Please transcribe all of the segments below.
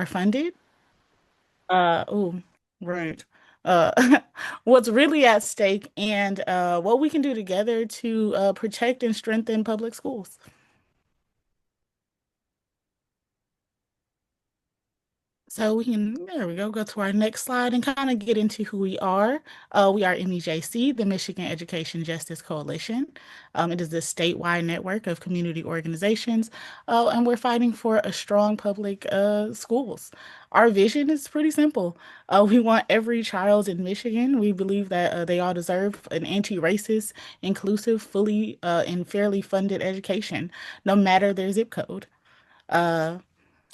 are funded. Oh, right. What's really at stake and what we can do together to protect and strengthen public schools. So we can, there we go to our next slide and kind of get into who we are. We are MEJC, the Michigan Education Justice Coalition. It is a statewide network of community organizations, and we're fighting for a strong public schools. Our vision is pretty simple. We want every child in Michigan. We believe that they all deserve an anti-racist, inclusive, fully and fairly funded education, no matter their zip code. Uh,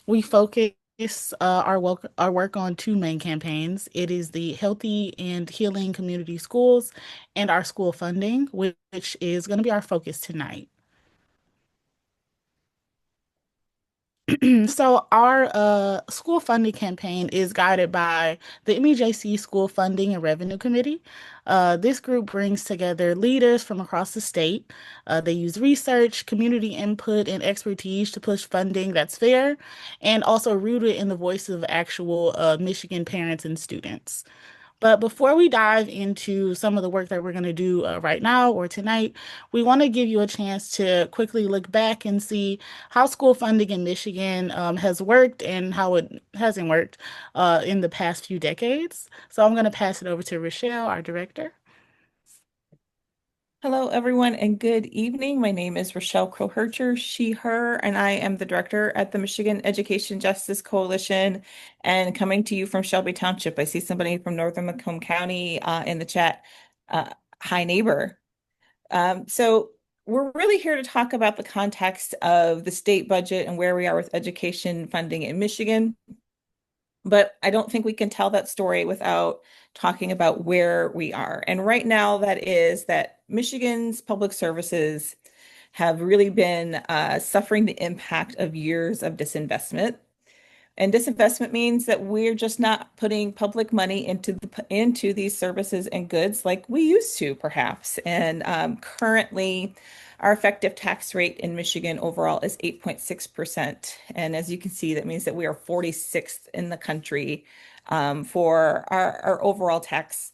we focus our work on two main campaigns. It is the Healthy and Healing Community Schools and our school funding, which is going to be our focus tonight. So our school funding campaign is guided by the MEJC School Funding and Revenue Committee. This group brings together leaders from across the state. They use research, community input, and expertise to push funding that's fair and also rooted in the voice of actual Michigan parents and students. But before we dive into some of the work that we're going to do right now or tonight, we want to give you a chance to quickly look back and see how school funding in Michigan has worked and how it hasn't worked in the past few decades. So I'm going to pass it over to Rochelle, our director. Hello, everyone, and good evening. My name is Rochelle Crowhercher, she, her, and I am the director at the Michigan Education Justice Coalition and coming to you from Shelby Township. I see somebody from Northern Macomb County in the chat. Uh, Hi, neighbor. So we're really here to talk about the context of the state budget and where we are with education funding in Michigan. But I don't think we can tell that story without talking about where we are. And right now, that is that Michigan's public services have really been suffering the impact of years of disinvestment. And disinvestment means that we're just not putting public money into these services and goods like we used to, perhaps. And currently, our effective tax rate in Michigan overall is 8.6%. And as you can see, that means that we are 46th in the country for our overall tax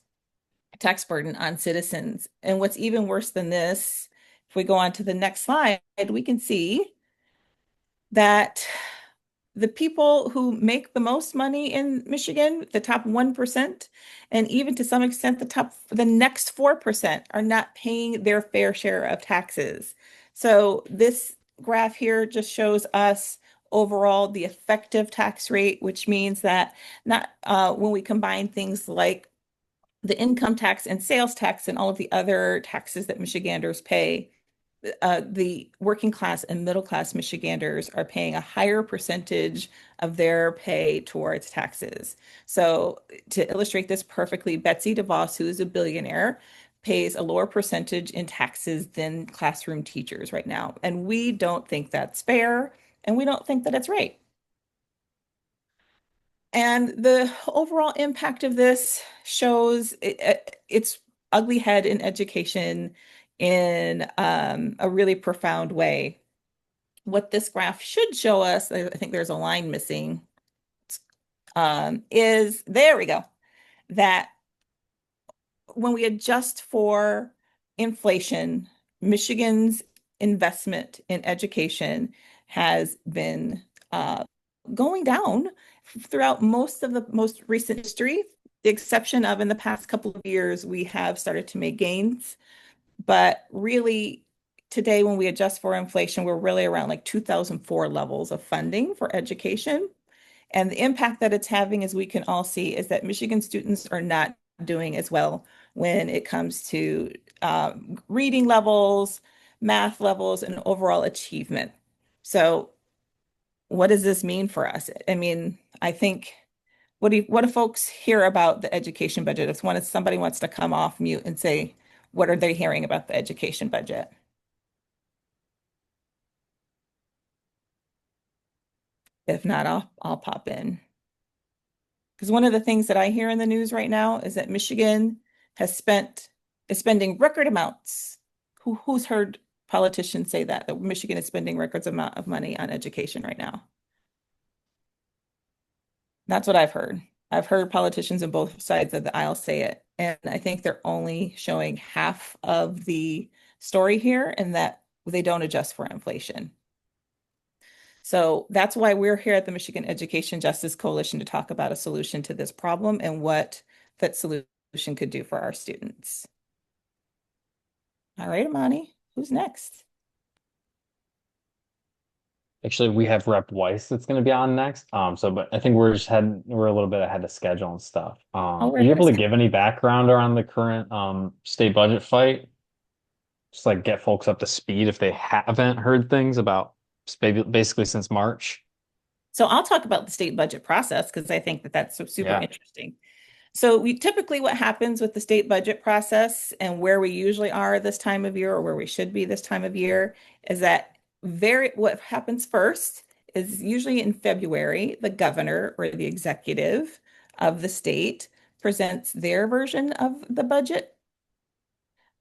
burden on citizens. And what's even worse than this, if we go on to the next slide, we can see that the people who make the most money in Michigan, the top 1%, and even to some extent the next 4% are not paying their fair share of taxes. So this graph here just shows us overall the effective tax rate, which means that not when we combine things like the income tax and sales tax and all of the other taxes that Michiganders pay, the working class and middle class Michiganders are paying a higher percentage of their pay towards taxes. So, to illustrate this perfectly, Betsy DeVos, who is a billionaire, pays a lower percentage in taxes than classroom teachers right now. And we don't think that's fair, and we don't think that it's right. And the overall impact of this shows its ugly head in education in a really profound way. What this graph should show us, I think there's a line missing, is there we go, that when we adjust for inflation, Michigan's investment in education has been going down throughout most of the most recent history. The exception of in the past couple of years, we have started to make gains. But really, today, when we adjust for inflation, we're really around like 2004 levels of funding for education. And the impact that it's having, as we can all see, is that Michigan students are not doing as well when it comes to reading levels, math levels, and overall achievement. So, what does this mean for us? I mean, I think what do folks hear about the education budget? If somebody wants to come off mute and say, what are they hearing about the education budget? If not, I'll pop in. Because one of the things that I hear in the news right now is that Michigan has spent is spending record amounts. Who's heard politicians say that Michigan is spending records amount of money on education right now? That's what I've heard. I've heard politicians on both sides of the aisle say it. And I think they're only showing half of the story here and that they don't adjust for inflation. So that's why we're here at the Michigan Education Justice Coalition to talk about a solution to this problem and what that solution could do for our students. All right, Amani, who's next? Actually, we have Rep Weiss that's going to be on next. But I think we're a little bit ahead of schedule and stuff. Oh, Are we're you ahead of able to schedule. give any background around the current state budget fight? Just like get folks up to speed if they haven't heard things about basically since March. So I'll talk about the state budget process because I think that that's super Yeah. interesting. So we typically what happens with the state budget process and where we usually are this time of year or where we should be this time of year is that what happens first is usually in February, the governor or the executive of the state presents their version of the budget.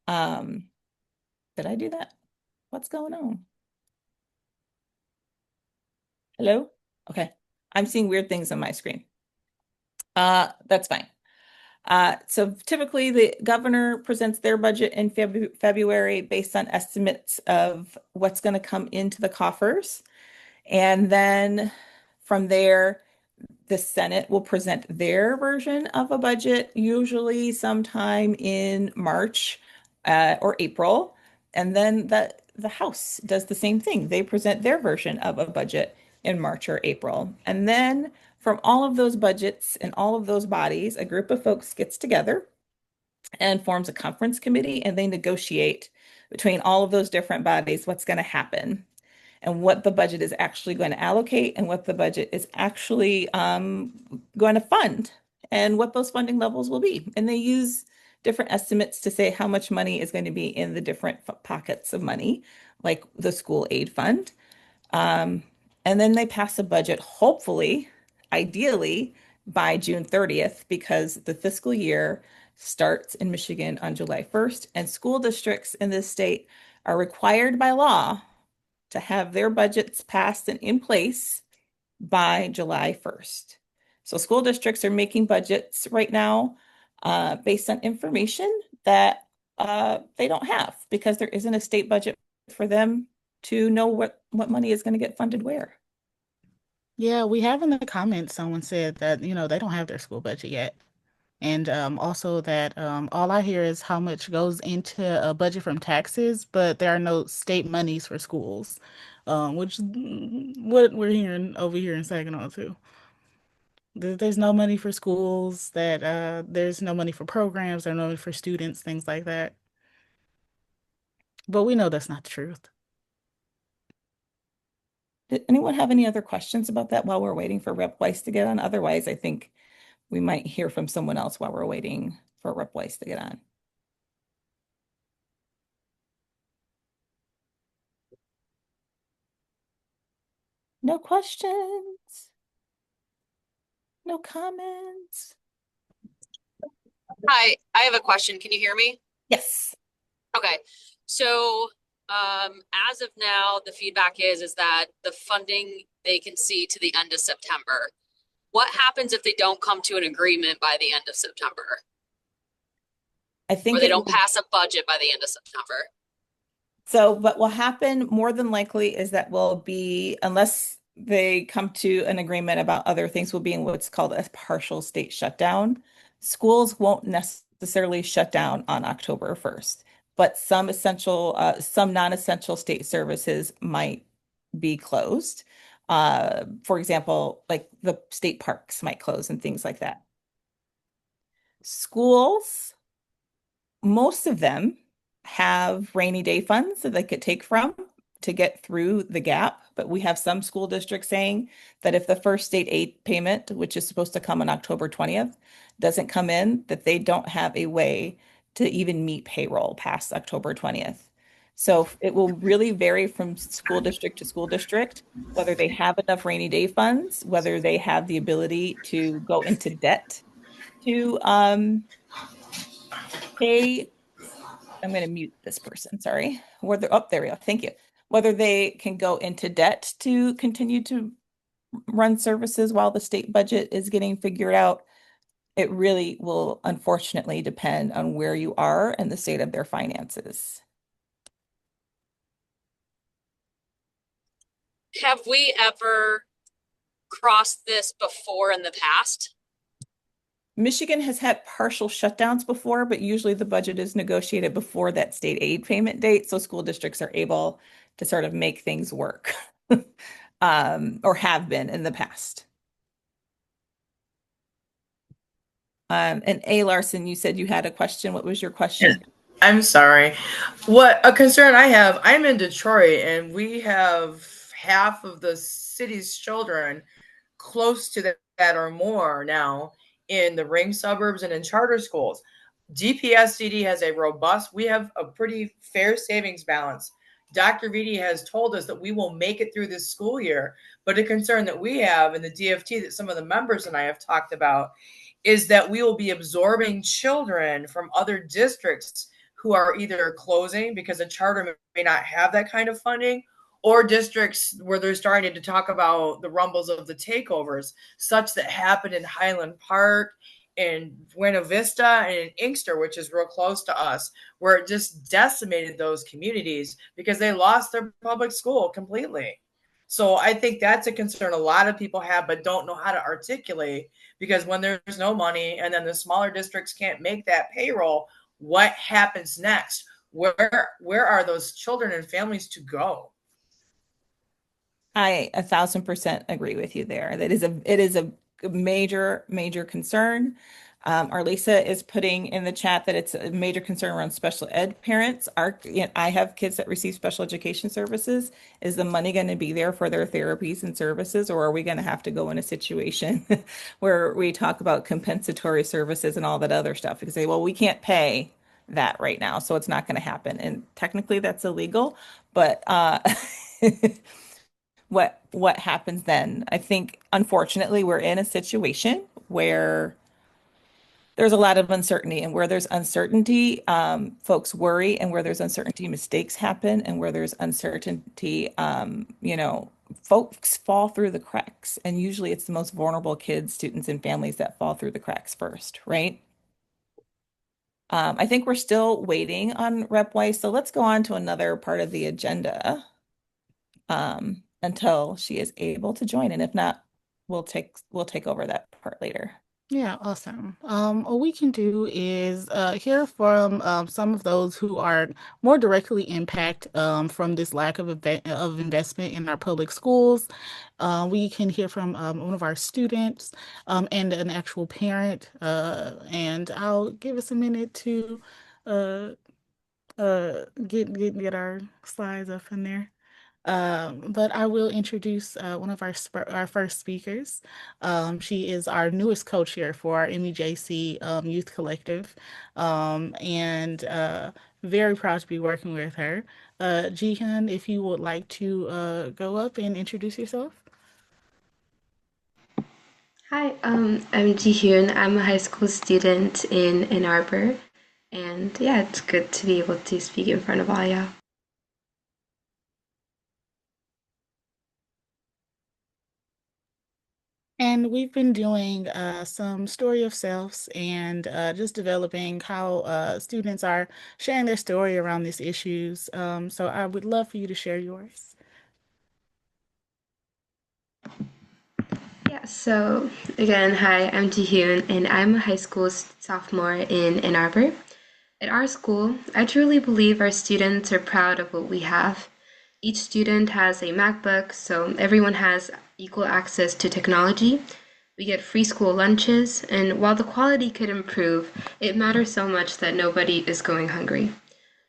Um, did I do that? What's going on? Hello? Okay. I'm seeing weird things on my screen. That's fine. So typically the governor presents their budget in February based on estimates of what's going to come into the coffers. And then from there, the Senate will present their version of a budget, usually sometime in March or April. And then the House does the same thing. They present their version of a budget in March or April. And then from all of those budgets and all of those bodies, a group of folks gets together and forms a conference committee, and they negotiate between all of those different bodies what's going to happen and what the budget is actually going to allocate and what the budget is actually going to fund and what those funding levels will be. And they use different estimates to say how much money is going to be in the different pockets of money, like the school aid fund. Um, and then they pass a budget, hopefully, ideally, by June 30th, because the fiscal year starts in Michigan on July 1st, and school districts in this state are required by law to have their budgets passed and in place by July 1st. So school districts are making budgets right now based on information that they don't have because there isn't a state budget for them to know what money is going to get funded where. Yeah, we have in the comments someone said that, they don't have their school budget yet. And also that all I hear is how much goes into a budget from taxes, but there are no state monies for schools, which is what we're hearing over here in Saginaw too. There's no money for schools, that there's no money for programs, there's no money for students, things like that. But we know that's not the truth. Did anyone have any other questions about that while we're waiting for Rep Weiss to get on? Otherwise, I think we might hear from someone else while we're waiting for Rep Weiss to get on. No questions, no comments. Hi, I have a question. Can you hear me? Yes. Okay. So, as of now, the feedback is that the funding they can see to the end of September. What happens if they don't come to an agreement by the end of September? I Or think they it don't will. pass a budget by the end of September? So, what will happen more than likely is that will be, unless they come to an agreement about other things, will be in what's called a partial state shutdown. Schools won't necessarily shut down on October 1st, but some non-essential state services might be closed. For example, like the state parks might close and things like that. Schools, most of them have rainy day funds that they could take from to get through the gap. But we have some school districts saying that if the first state aid payment, which is supposed to come on October 20th, doesn't come in, that they don't have a way to even meet payroll past October 20th. So it will really vary from school district to school district, whether they have enough rainy day funds, whether they have the ability to go into debt to pay. I'm going to mute this person, sorry. Whether, oh, there we go. Thank you. Whether they can go into debt to continue to run services while the state budget is getting figured out. It really will unfortunately depend on where you are and the state of their finances. Have we ever crossed this before in the past? Michigan has had partial shutdowns before, but usually the budget is negotiated before that state aid payment date, so school districts are able to sort of make things work, or have been in the past. And A. Larson, you said you had a question. What was your question? I'm sorry. What a concern I have. I'm in Detroit, and we have half of the city's children close to that or more now in the ring suburbs and in charter schools. DPSCD has a robust, we have a pretty fair savings balance. Dr. Vitti has told us that we will make it through this school year, but a concern that we have in the DFT that some of the members and I have talked about is that we will be absorbing children from other districts who are either closing because a charter may not have that kind of funding, or districts where they're starting to talk about the rumbles of the takeovers, such that happened in Highland Park, in Buena Vista, and in Inkster, which is real close to us, where it just decimated those communities because they lost their public school completely. So I think that's a concern a lot of people have, but don't know how to articulate, because when there's no money and then the smaller districts can't make that payroll, what happens next? Where are those children and families to go? I 1,000% agree with you there. It is a major concern. Arlisa is putting in the chat that it's a major concern around special ed parents. I have kids that receive special education services. Is the money going to be there for their therapies and services, or are we going to have to go in a situation where we talk about compensatory services and all that other stuff? Because say, well, we can't pay that right now, so it's not going to happen. And technically that's illegal, but what happens then? I think unfortunately we're in a situation where there's a lot of uncertainty, and where there's uncertainty, folks worry, and where there's uncertainty, mistakes happen, and where there's uncertainty, folks fall through the cracks. And usually it's the most vulnerable kids, students, and families that fall through the cracks first, right? I think we're still waiting on Rep Weiss, so let's go on to another part of the agenda until she is able to join. And if not, we'll take over that part later. Yeah, awesome. What we can do is hear from some of those who are more directly impacted from this lack of investment in our public schools. We can hear from one of our students and an actual parent. And I'll give us a minute to uh, get our slides up in there. But I will introduce one of our first speakers. She is our newest co-chair for our MEJC Youth Collective, and very proud to be working with her. Jihan, if you would like to go up and introduce yourself. Hi, I'm Jihyun. I'm a high school student in Ann Arbor, and yeah, it's good to be able to speak in front of all y'all. And we've been doing some story of selves and just developing how students are sharing their story around these issues. So I would love for you to share yours. Yeah, so again, hi, I'm Jihyun, and I'm a high school sophomore in Ann Arbor. At our school, I truly believe our students are proud of what we have. Each student has a MacBook, so everyone has equal access to technology. We get free school lunches, and while the quality could improve, it matters so much that nobody is going hungry.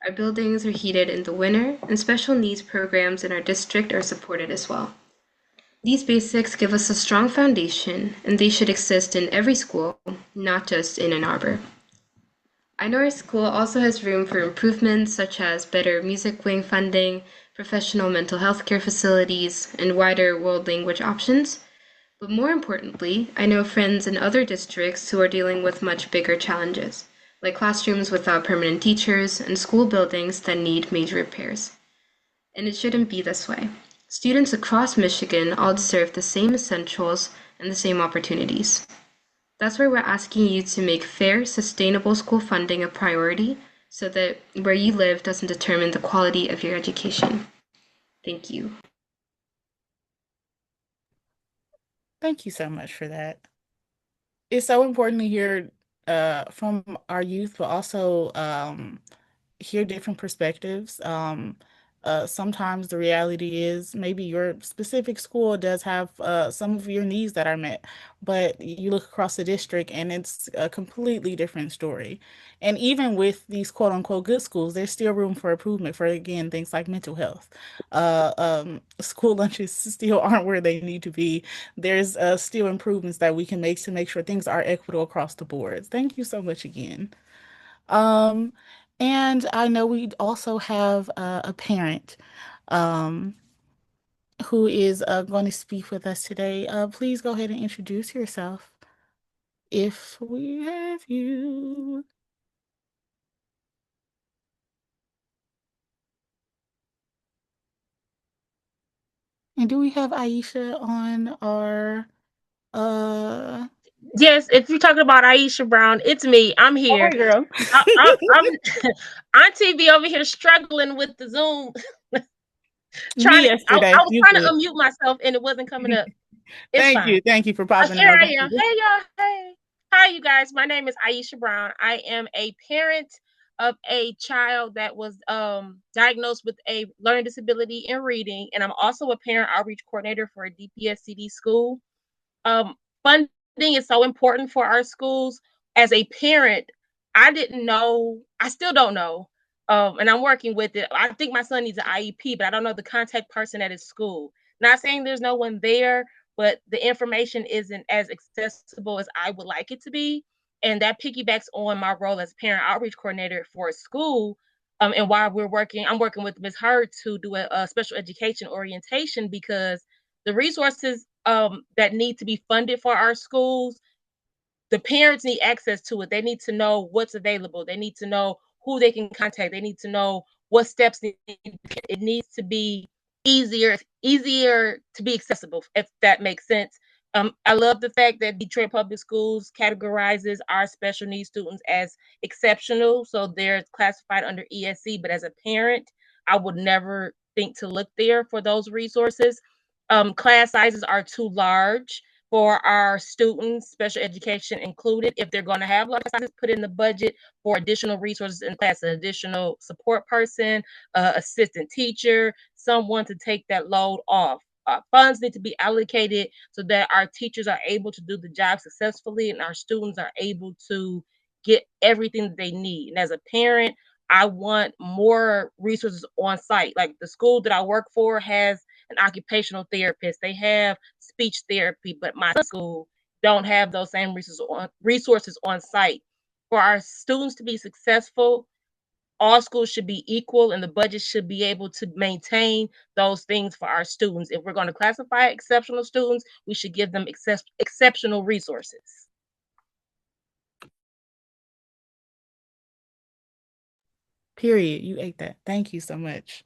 Our buildings are heated in the winter, and special needs programs in our district are supported as well. These basics give us a strong foundation, and they should exist in every school, not just in Ann Arbor. I know our school also has room for improvements such as better music wing funding, professional mental health care facilities, and wider world language options. But more importantly, I know friends in other districts who are dealing with much bigger challenges, like classrooms without permanent teachers and school buildings that need major repairs. And it shouldn't be this way. Students across Michigan all deserve the same essentials and the same opportunities. That's why we're asking you to make fair, sustainable school funding a priority so that where you live doesn't determine the quality of your education. Thank you. Thank you so much for that. It's so important to hear from our youth, but also hear different perspectives. Sometimes the reality is maybe your specific school does have some of your needs that are met, but you look across the district and it's a completely different story. And even with these quote unquote good schools, there's still room for improvement for, again, things like mental health. School lunches still aren't where they need to be. There's still improvements that we can make to make sure things are equitable across the board. Thank you so much again. Um, and I know we also have a parent um, who is going to speak with us today. Please go ahead and introduce yourself if we have you. And do we have Aisha on our uh Yes, if you're talking about Aisha Brown, it's me. I'm here. Hi, girl. I'm Auntie be over here struggling with the Zoom. Me yesterday. I was You trying to good. unmute myself and it wasn't coming up. It's fine. Thank you for popping Here out. I am. Hey y'all. Hey. Hi you guys. My name is Aisha Brown. I am a parent of a child that was diagnosed with a learning disability in reading, and I'm also a parent outreach coordinator for a DPSCD school. Um, Funding is so important for our schools. As a parent, I didn't know, I still don't know, and I'm working with it. I think my son needs an IEP, but I don't know the contact person at his school. Not saying there's no one there, but the information isn't as accessible as I would like it to be. And that piggybacks on my role as parent outreach coordinator for a school. And while I'm working with Ms. Hurd to do a special education orientation because the resources that need to be funded for our schools, the parents need access to it. They need to know what's available. They need to know who they can contact. They need to know what steps it needs to be easier to be accessible, if that makes sense. I love the fact that Detroit Public Schools categorizes our special needs students as exceptional, so they're classified under ESC. But as a parent, I would never think to look there for those resources. Class sizes are too large for our students, special education included. If they're going to have large classes, put in the budget for additional resources in class, an additional support person, assistant teacher, someone to take that load off. Funds need to be allocated so that our teachers are able to do the job successfully and our students are able to get everything that they need. And as a parent, I want more resources on site. Like the school that I work for has an occupational therapist. They have speech therapy, but my school don't have those same resources on site. For our students to be successful, all schools should be equal and the budget should be able to maintain those things for our students. If we're going to classify exceptional students, we should give them exceptional resources. Period. You ate that. Thank you so much.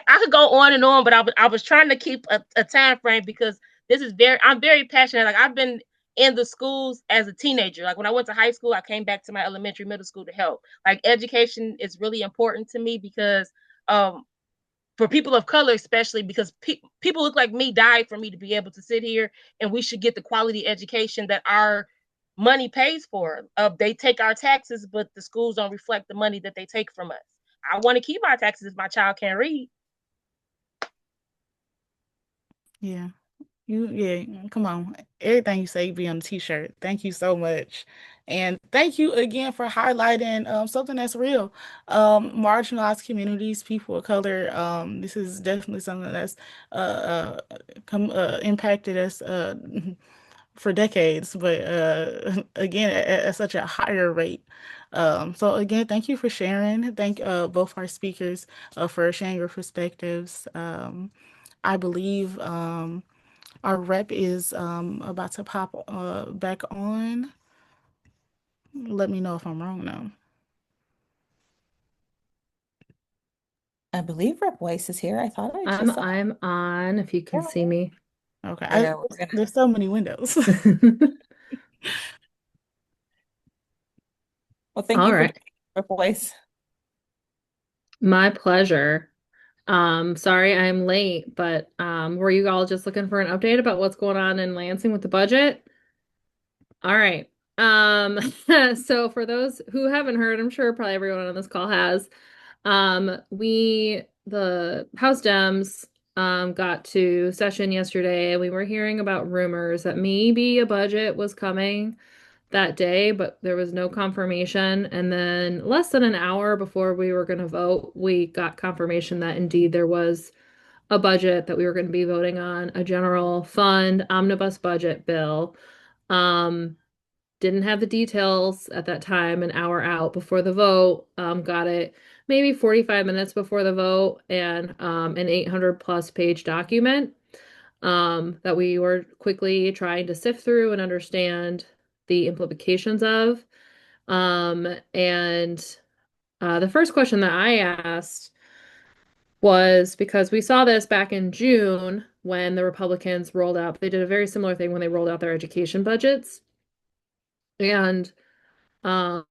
I could go on and on, but I was trying to keep a time frame because I'm very passionate. Like I've been in the schools as a teenager. Like when I went to high school, I came back to my elementary, middle school to help. Like education is really important to me because for people of color, especially because people look like me died for me to be able to sit here, and we should get the quality education that our money pays for. They take our taxes, but the schools don't reflect the money that they take from us. I want to keep my taxes if my child can't read. Yeah. Come on. Everything you say be on the t-shirt. Thank you so much. And thank you again for highlighting something that's real. Marginalized communities, people of color. This is definitely something that's impacted us for decades, but again at such a higher rate. So again, thank you for sharing. Thank both our speakers for sharing your perspectives. I believe our rep is about to pop back on. Let me know if I'm wrong now. I believe Rep Weiss is here. I thought I I'm just saw. I'm on if you can Yeah, see me. Okay. yeah, we're gonna. There's so many windows. Well, thank All you for right. joining, Rep Weiss. My pleasure. Sorry I'm late, but were you all just looking for an update about what's going on in Lansing with the budget? All right. Um, so for those who haven't heard, I'm sure probably everyone on this call has, the House Dems, got to session yesterday and we were hearing about rumors that maybe a budget was coming that day, but there was no confirmation. And then less than an hour before we were going to vote, we got confirmation that indeed there was a budget that we were going to be voting on, a general fund omnibus budget bill. Um, didn't have the details at that time, an hour out before the vote. Got it maybe 45 minutes before the vote, and an 800 plus page document that we were quickly trying to sift through and understand the implications of. And the first question that I asked was because we saw this back in June when the Republicans rolled out, they did a very similar thing when they rolled out their education budgets. And um,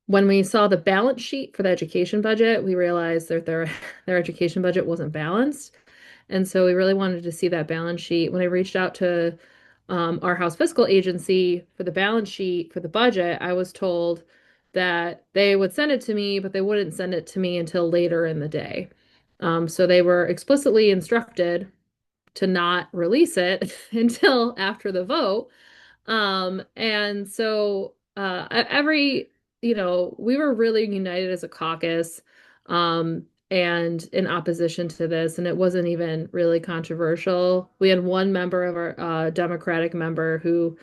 when we saw the balance sheet for the education budget, we realized that their education budget wasn't balanced. And so we really wanted to see that balance sheet. When I reached out to our House Fiscal Agency for the balance sheet for the budget, I was told that they would send it to me, but they wouldn't send it to me until later in the day. So they were explicitly instructed to not release it until after the vote. And so we were really united as a caucus, and in opposition to this, and it wasn't even really controversial. We had one member of our Democratic member who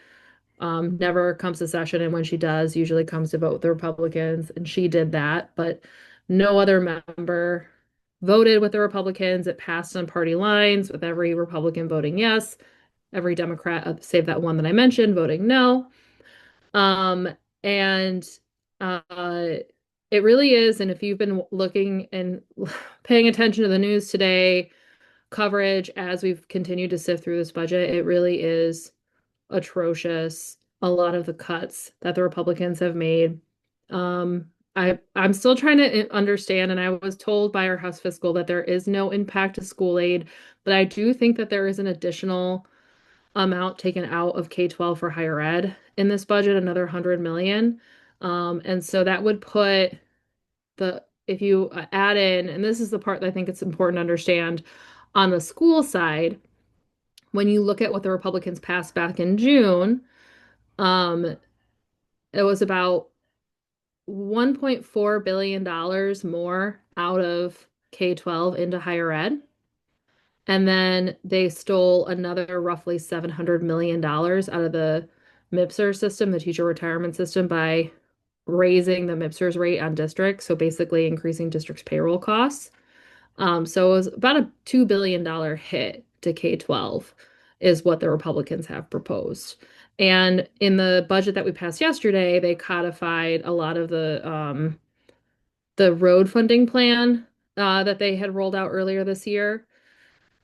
never comes to session, and when she does, usually comes to vote with the Republicans, and she did that, but no other member voted with the Republicans. It passed on party lines, with every Republican voting yes, every Democrat, save that one that I mentioned, voting no. Um, and uh, it really is. And if you've been looking and paying attention to the news today, coverage as we've continued to sift through this budget, it really is atrocious. A lot of the cuts that the Republicans have made. I'm still trying to understand, and I was told by our House Fiscal that there is no impact to school aid, but I do think that there is an additional amount taken out of K-12 for higher ed in this budget, another 100 million. And so that would put if you add in, and this is the part that I think it's important to understand on the school side, when you look at what the Republicans passed back in June, um, it was about $1.4 billion more out of K-12 into higher ed. And then they stole another roughly $700 million out of the MIPSR system, the teacher retirement system, by raising the MIPSR's rate on districts. So basically increasing districts' payroll costs. So it was about a $2 billion hit to K-12 is what the Republicans have proposed. And in the budget that we passed yesterday, they codified a lot of the road funding plan that they had rolled out earlier this year,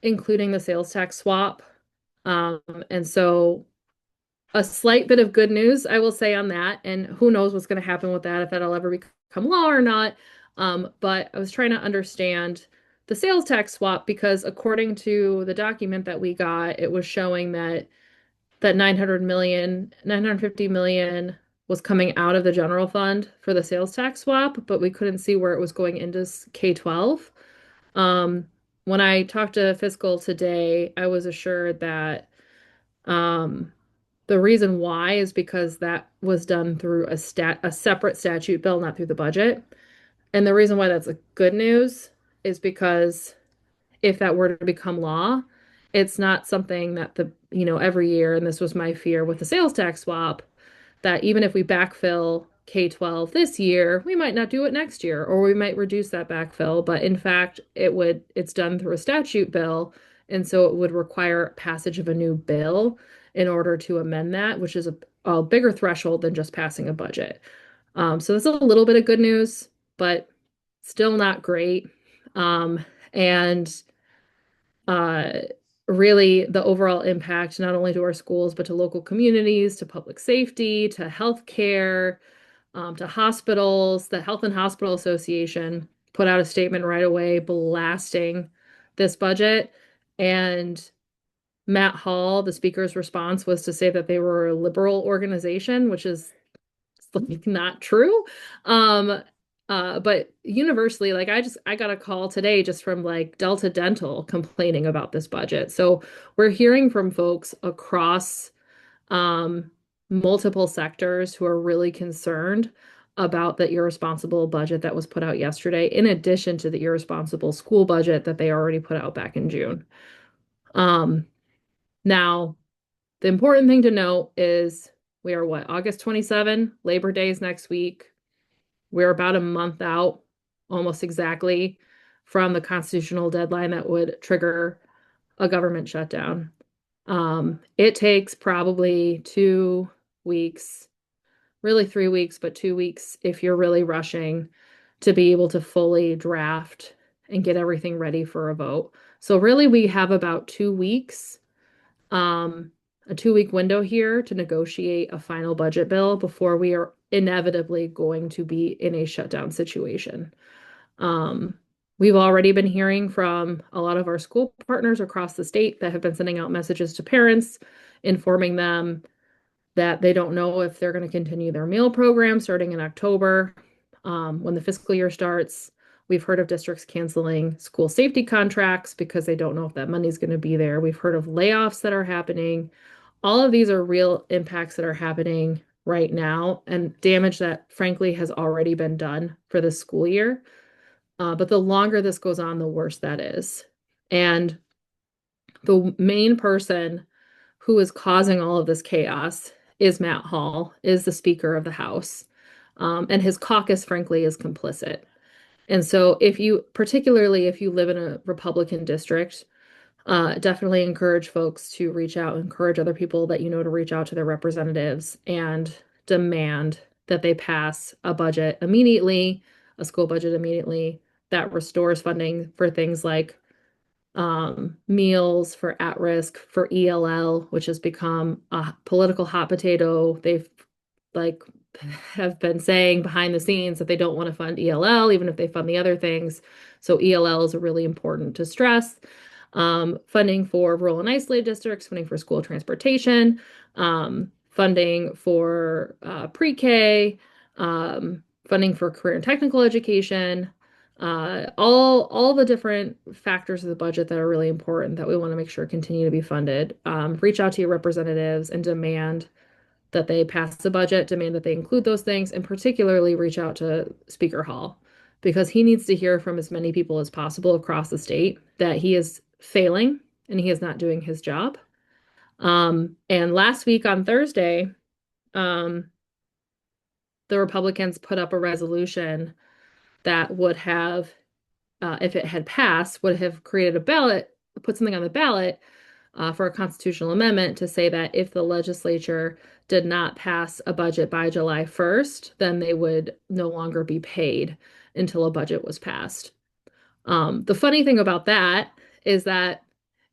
including the sales tax swap. And so a slight bit of good news, I will say on that, and who knows what's going to happen with that, if that'll ever become law or not. But I was trying to understand the sales tax swap because according to the document that we got, it was showing that 950 million was coming out of the general fund for the sales tax swap, but we couldn't see where it was going into K-12. When I talked to fiscal today, I was assured that the reason why is because that was done through a separate statute bill, not through the budget. And the reason why that's a good news is because if that were to become law, it's not something that every year, and this was my fear with the sales tax swap, that even if we backfill K-12 this year, we might not do it next year, or we might reduce that backfill. But in fact, it's done through a statute bill, and so it would require passage of a new bill in order to amend that, which is a bigger threshold than just passing a budget. So that's a little bit of good news, but still not great. And uh, really the overall impact, not only to our schools, but to local communities, to public safety, to healthcare, to hospitals. The Health and Hospital Association put out a statement right away blasting this budget. And Matt Hall, the speaker's response was to say that they were a liberal organization, which is like not true. Um, but universally, like I got a call today just from like Delta Dental complaining about this budget. So we're hearing from folks across um, multiple sectors who are really concerned about the irresponsible budget that was put out yesterday, in addition to the irresponsible school budget that they already put out back in June. Now, the important thing to note is we are what, August 27, Labor Day is next week. We're about a month out, almost exactly, from the constitutional deadline that would trigger a government shutdown. It takes probably 2 weeks, really 3 weeks, but 2 weeks if you're really rushing to be able to fully draft and get everything ready for a vote. So really we have about 2 weeks, a 2 week window here to negotiate a final budget bill before we are inevitably going to be in a shutdown situation. We've already been hearing from a lot of our school partners across the state that have been sending out messages to parents, informing them that they don't know if they're going to continue their meal program starting in October, when the fiscal year starts. We've heard of districts canceling school safety contracts because they don't know if that money's going to be there. We've heard of layoffs that are happening. All of these are real impacts that are happening right now and damage that, frankly, has already been done for this school year. But the longer this goes on, the worse that is. And the main person who is causing all of this chaos is Matt Hall, is the Speaker of the House. And his caucus, frankly, is complicit. And so particularly if you live in a Republican district, definitely encourage folks to reach out, encourage other people that you know to reach out to their representatives and demand that they pass a budget immediately, a school budget immediately, that restores funding for things like meals for at-risk, for ELL, which has become a political hot potato. They've like have been saying behind the scenes that they don't want to fund ELL, even if they fund the other things. So ELL is really important to stress. Funding for rural and isolated districts, funding for school transportation, funding for pre-K, funding for career and technical education, all the different factors of the budget that are really important that we want to make sure continue to be funded. Reach out to your representatives and demand that they pass the budget, demand that they include those things, and particularly reach out to Speaker Hall because he needs to hear from as many people as possible across the state that he is failing and he is not doing his job. And last week on Thursday, the Republicans put up a resolution that would have, if it had passed, would have created a ballot, put something on the ballot for a constitutional amendment to say that if the legislature did not pass a budget by July 1st, then they would no longer be paid until a budget was passed. The funny thing about that is that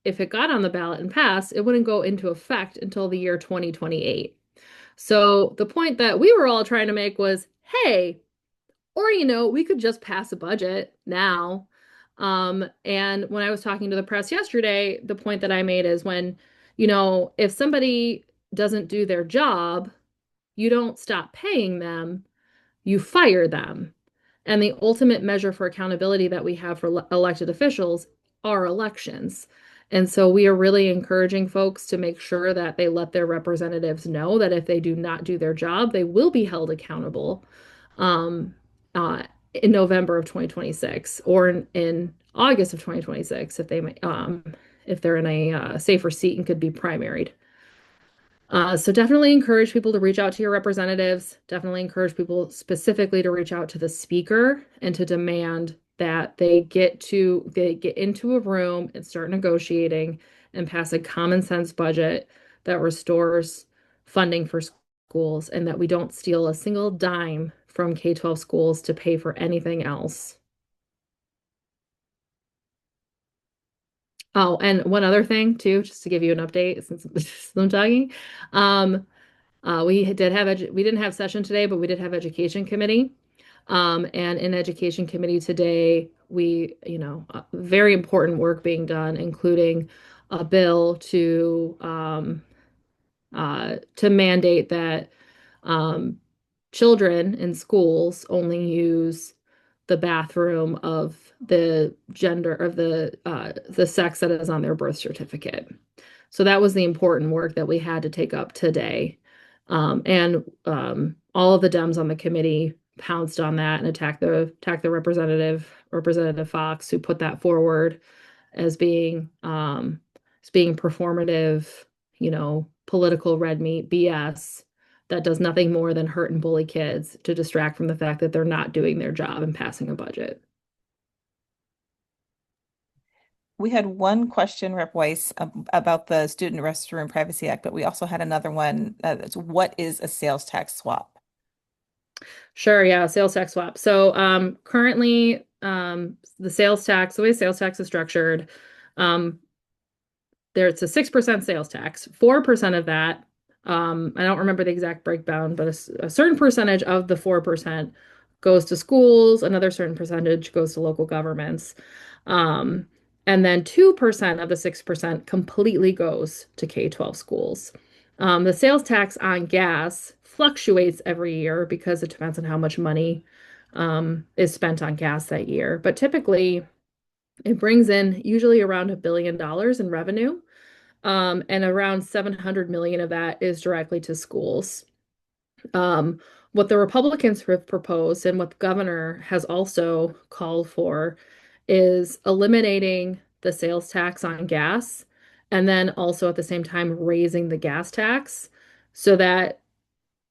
if it got on the ballot and passed, it wouldn't go into effect until the year 2028. So the point that we were all trying to make was, hey, or, we could just pass a budget now. And when I was talking to the press yesterday, the point that I made is when, if somebody doesn't do their job, you don't stop paying them, you fire them. And the ultimate measure for accountability that we have for elected officials are elections. And so we are really encouraging folks to make sure that they let their representatives know that if they do not do their job, they will be held accountable in November of 2026 or in August of 2026 if they're in a safer seat and could be primaried. So definitely encourage people to reach out to your representatives. Definitely encourage people specifically to reach out to the speaker and to demand that they get into a room and start negotiating and pass a common sense budget that restores funding for schools and that we don't steal a single dime from K-12 schools to pay for anything else. Oh, and one other thing too, just to give you an update since I'm talking. Um, we didn't have session today, but we did have education committee. And in education committee today, very important work being done, including a bill to mandate that um, children in schools only use the bathroom of the gender of the sex that is on their birth certificate. So that was the important work that we had to take up today. And all of the Dems on the committee pounced on that and attacked the Representative Fox, who put that forward as being performative, political red meat BS that does nothing more than hurt and bully kids to distract from the fact that they're not doing their job and passing a budget. We had one question, Rep. Weiss, about the Student Restroom Privacy Act, but we also had another one. That's what is a sales tax swap? Sure, yeah, sales tax swap. So currently, the way sales tax is structured, um, it's a 6% sales tax. 4% of that, I don't remember the exact breakdown, but a certain percentage of the 4% goes to schools, another certain percentage goes to local governments. Um, and then 2% of the 6% completely goes to K-12 schools. The sales tax on gas fluctuates every year because it depends on how much money is spent on gas that year. But typically, it brings in usually around $1 billion in revenue, and around 700 million of that is directly to schools. Um, what the Republicans have proposed and what the governor has also called for is eliminating the sales tax on gas and then also at the same time raising the gas tax so that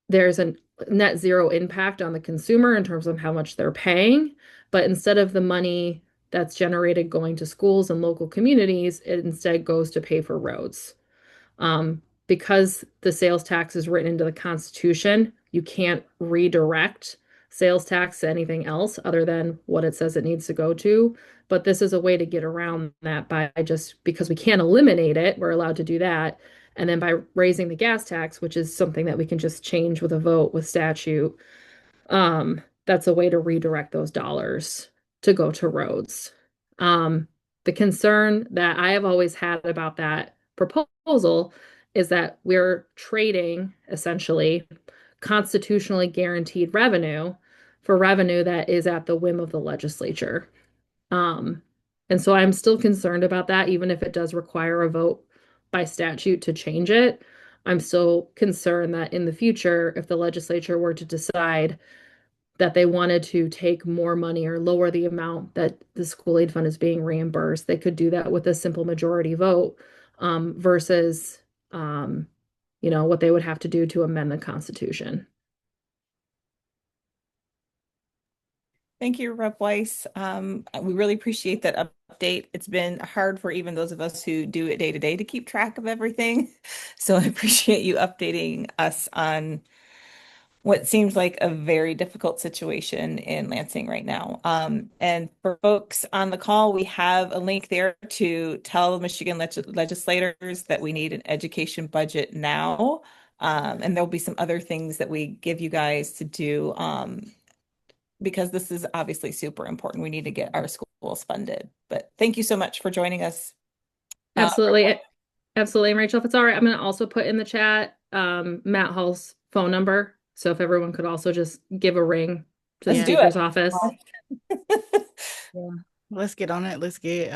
there's a net zero impact on the consumer in terms of how much they're paying. But instead of the money that's generated going to schools and local communities, it instead goes to pay for roads. Because the sales tax is written into the Constitution, you can't redirect sales tax to anything else other than what it says it needs to go to. But this is a way to get around that by just because we can't eliminate it, we're allowed to do that. And then by raising the gas tax, which is something that we can just change with a vote with statute, that's a way to redirect those dollars to go to roads. The concern that I have always had about that proposal is that we're trading essentially constitutionally guaranteed revenue for revenue that is at the whim of the legislature. Um, and so I'm still concerned about that, even if it does require a vote by statute to change it. I'm still concerned that in the future, if the legislature were to decide that they wanted to take more money or lower the amount that the school aid fund is being reimbursed, they could do that with a simple majority vote, versus what they would have to do to amend the Constitution. Thank you, Rep. Weiss. We really appreciate that update. It's been hard for even those of us who do it day to day to keep track of everything. So I appreciate you updating us on what seems like a very difficult situation in Lansing right now. And for folks on the call, we have a link there to tell Michigan legislators that we need an education budget now. And there'll be some other things that we give you guys to do, because this is obviously super important. We need to get our schools funded. But thank you so much for joining us. Absolutely. Absolutely. And Rachel, if it's all right, I'm going to also put in the chat Matt Hall's phone number. So if everyone could also just give a ring to the speaker's office. Yeah. Let's get on it. Let's get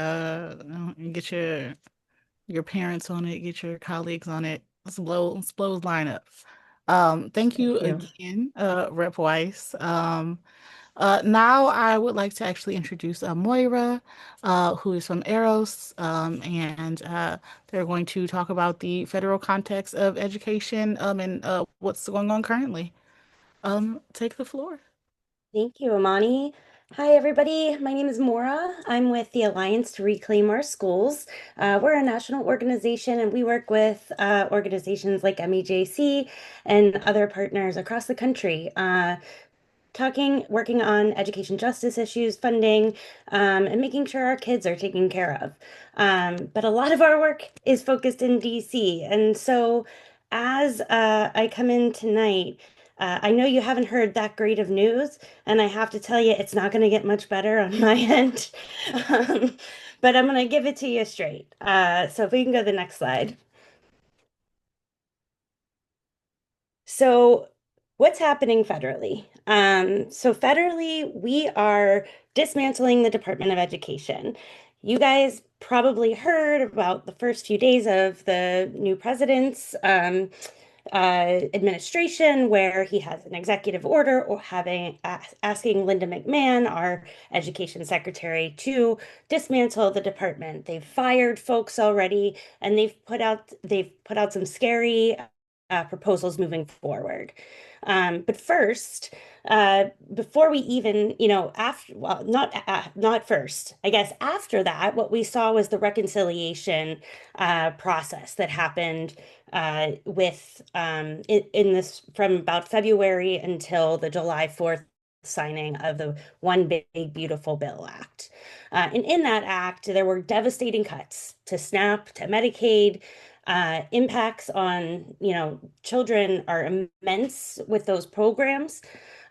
your parents on it, get your colleagues on it. Let's blow line up. Thank you again, Rep. Weiss. Now I would like to actually introduce Moira, who is from Eros, and they're going to talk about the federal context of education, and what's going on currently. Take the floor. Thank you, Amani. Hi, everybody. My name is Maura. I'm with the Alliance to Reclaim Our Schools. We're a national organization, and we work with organizations like MEJC and other partners across the country working on education justice issues, funding, and making sure our kids are taken care of. But a lot of our work is focused in DC. And so as I come in tonight, I know you haven't heard that great of news, and I have to tell you, it's not going to get much better on my end. But I'm going to give it to you straight. So if we can go to the next slide. So what's happening federally? So federally, we are dismantling the Department of Education. You guys probably heard about the first few days of the new president's administration, where he has an executive order or asking Linda McMahon, our education secretary, to dismantle the department. They've fired folks already, and they've put out some scary proposals moving forward. But first, before we even, not first, I guess after that, what we saw was the reconciliation process that happened in this from about February until the July 4th signing of the One Big Beautiful Bill Act. And in that act, there were devastating cuts to SNAP, to Medicaid. Impacts on, children are immense with those programs.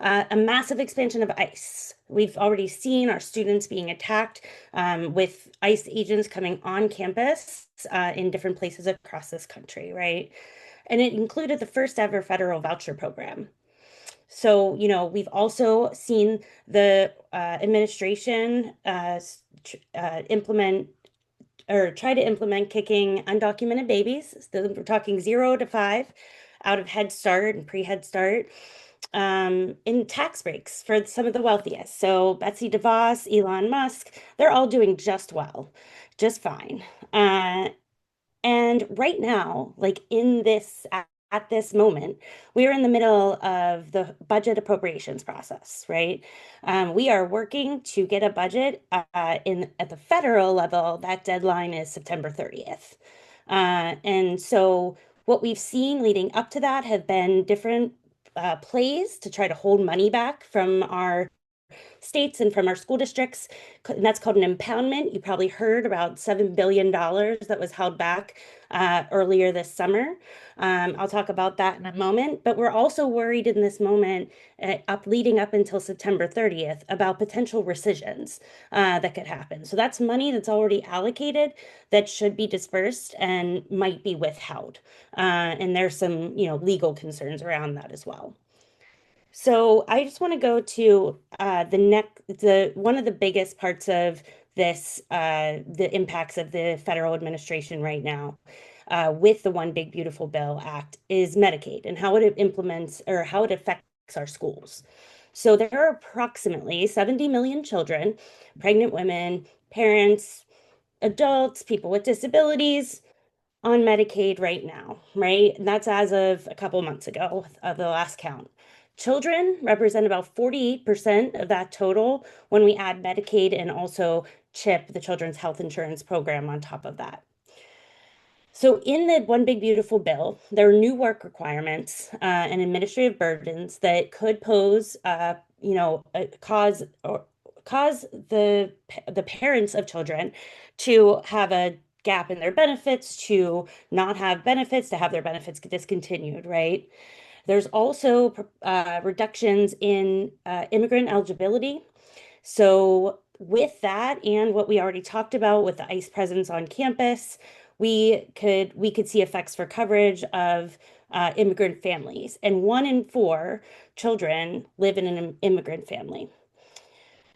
A massive expansion of ICE. We've already seen our students being attacked with ICE agents coming on campus in different places across this country, right? And it included the first ever federal voucher program. So, we've also seen the administration implement or try to implement kicking undocumented babies. So we're talking 0 to 5 out of Head Start and pre-Head Start in tax breaks for some of the wealthiest. So Betsy DeVos, Elon Musk, they're all doing just well, just fine. And right now, like at this moment, we're in the middle of the budget appropriations process, right? We are working to get a budget at the federal level. That deadline is September 30th. And so what we've seen leading up to that have been different plays to try to hold money back from our states and from our school districts. And that's called an impoundment. You probably heard about $7 billion that was held back earlier this summer. I'll talk about that in a moment. But we're also worried in this moment, leading up until September 30th, about potential rescissions that could happen. So that's money that's already allocated that should be dispersed and might be withheld. And there's some, legal concerns around that as well. So I just want to go to one of the biggest parts of this, the impacts of the federal administration right now with the One Big Beautiful Bill Act is Medicaid and how it implements or how it affects our schools. So there are approximately 70 million children, pregnant women, parents, adults, people with disabilities on Medicaid right now, right? And that's as of a couple months ago of the last count. Children represent about 48% of that total when we add Medicaid and also CHIP, the Children's Health Insurance Program, on top of that. So in the One Big Beautiful Bill, there are new work requirements and administrative burdens that could pose, cause the parents of children to have a gap in their benefits, to not have benefits, to have their benefits discontinued, right? There's also reductions in immigrant eligibility. So with that and what we already talked about with the ICE presence on campus, we could see effects for coverage of immigrant families. And 1 in 4 children live in an immigrant family.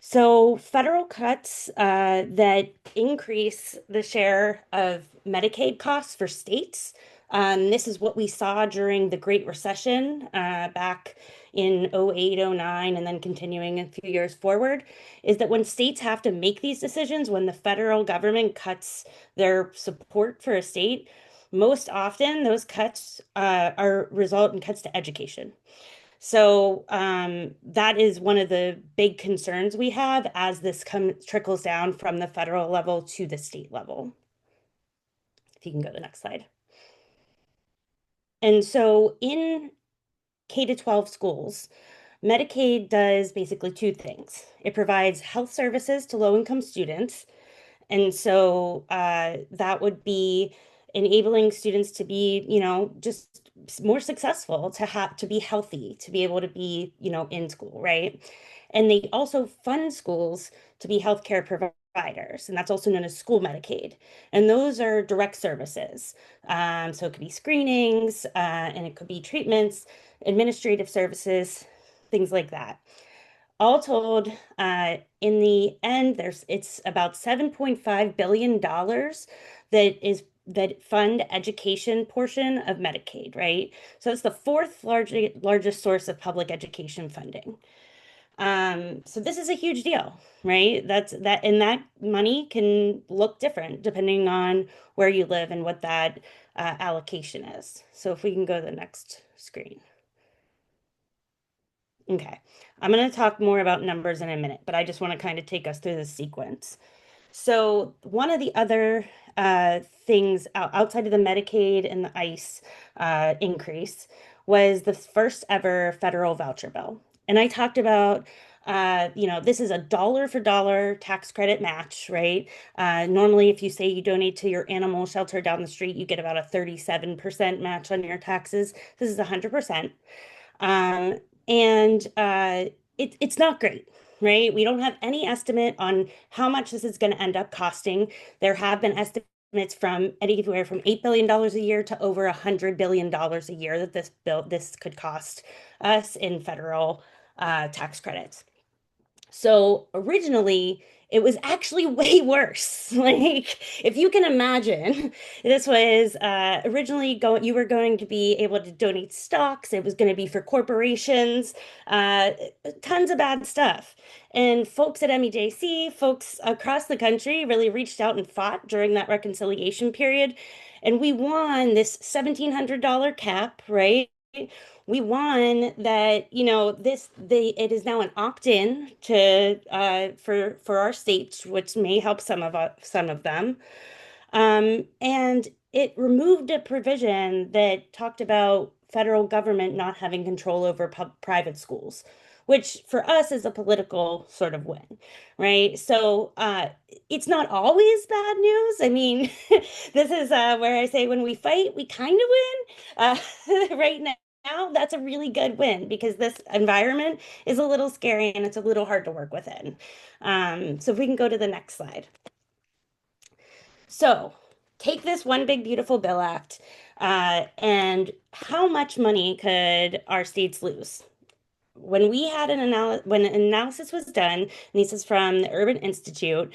So federal cuts that increase the share of Medicaid costs for states. This is what we saw during the Great Recession back in 08, 09, and then continuing a few years forward, is that when states have to make these decisions, when the federal government cuts their support for a state, most often those cuts result in cuts to education. So that is one of the big concerns we have as this trickles down from the federal level to the state level. If you can go to the next slide. And so in K-12 schools, Medicaid does basically two things. It provides health services to low-income students, and so that would be enabling students to be, just more successful, to be healthy, to be able to be, in school, right? And they also fund schools to be healthcare providers, and that's also known as school Medicaid. And those are direct services. So it could be screenings, and it could be treatments, administrative services, things like that. All told, in the end, it's about $7.5 billion that fund education portion of Medicaid, right? So it's the fourth largest source of public education funding. So this is a huge deal, right? And that money can look different depending on where you live and what that allocation is. So if we can go to the next screen. Okay, I'm going to talk more about numbers in a minute, but I just want to kind of take us through the sequence. So one of the other things outside of the Medicaid and the ICE increase was the first ever federal voucher bill. And I talked about, this is a dollar for dollar tax credit match, right? Normally, if you say you donate to your animal shelter down the street, you get about a 37% match on your taxes. This is 100%. Um, and it's not great, right? We don't have any estimate on how much this is going to end up costing. There have been estimates from anywhere from $8 billion a year to over $100 billion a year that this could cost us in federal tax credits. So originally, it was actually way worse. Like, if you can imagine, this was originally you were going to be able to donate stocks. It was going to be for corporations, tons of bad stuff. And folks at MEJC, folks across the country really reached out and fought during that reconciliation period. And we won this $1,700 cap, right? We won that, it is now an opt-in to for our states, which may help some of them. And it removed a provision that talked about federal government not having control over private schools, which for us is a political sort of win, right? So it's not always bad news. I mean, this is where I say when we fight, we kind of win. Right now, that's a really good win because this environment is a little scary and it's a little hard to work within. So if we can go to the next slide. So take this One Big Beautiful Bill Act, and how much money could our states lose? When we had when an analysis was done, and this is from the Urban Institute,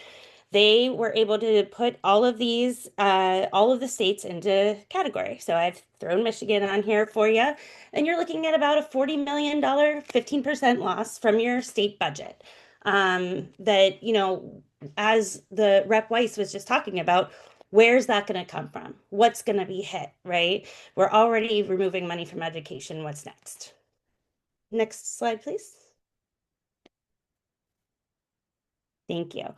they were able to put all of the states into category. So I've thrown Michigan on here for you, and you're looking at about a $40 million, 15% loss from your state budget. That, as the Rep Weiss was just talking about, where's that going to come from? What's going to be hit, right? We're already removing money from education. What's next? Next slide, please. Thank you.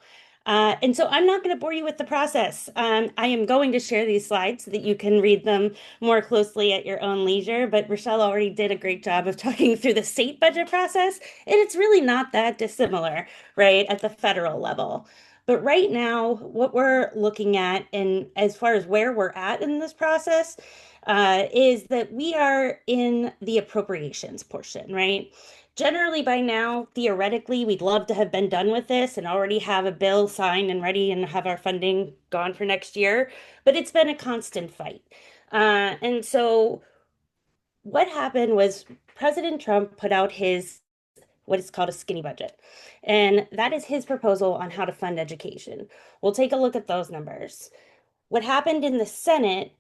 And so I'm not going to bore you with the process. I am going to share these slides so that you can read them more closely at your own leisure, but Rochelle already did a great job of talking through the state budget process, and it's really not that dissimilar, right, at the federal level. But right now, what we're looking at, and as far as where we're at in this process, is that we are in the appropriations portion, right? Generally, by now, theoretically, we'd love to have been done with this and already have a bill signed and ready and have our funding gone for next year, but it's been a constant fight. And so what happened was President Trump put out what is called a skinny budget. And that is his proposal on how to fund education. We'll take a look at those numbers. What happened in the Senate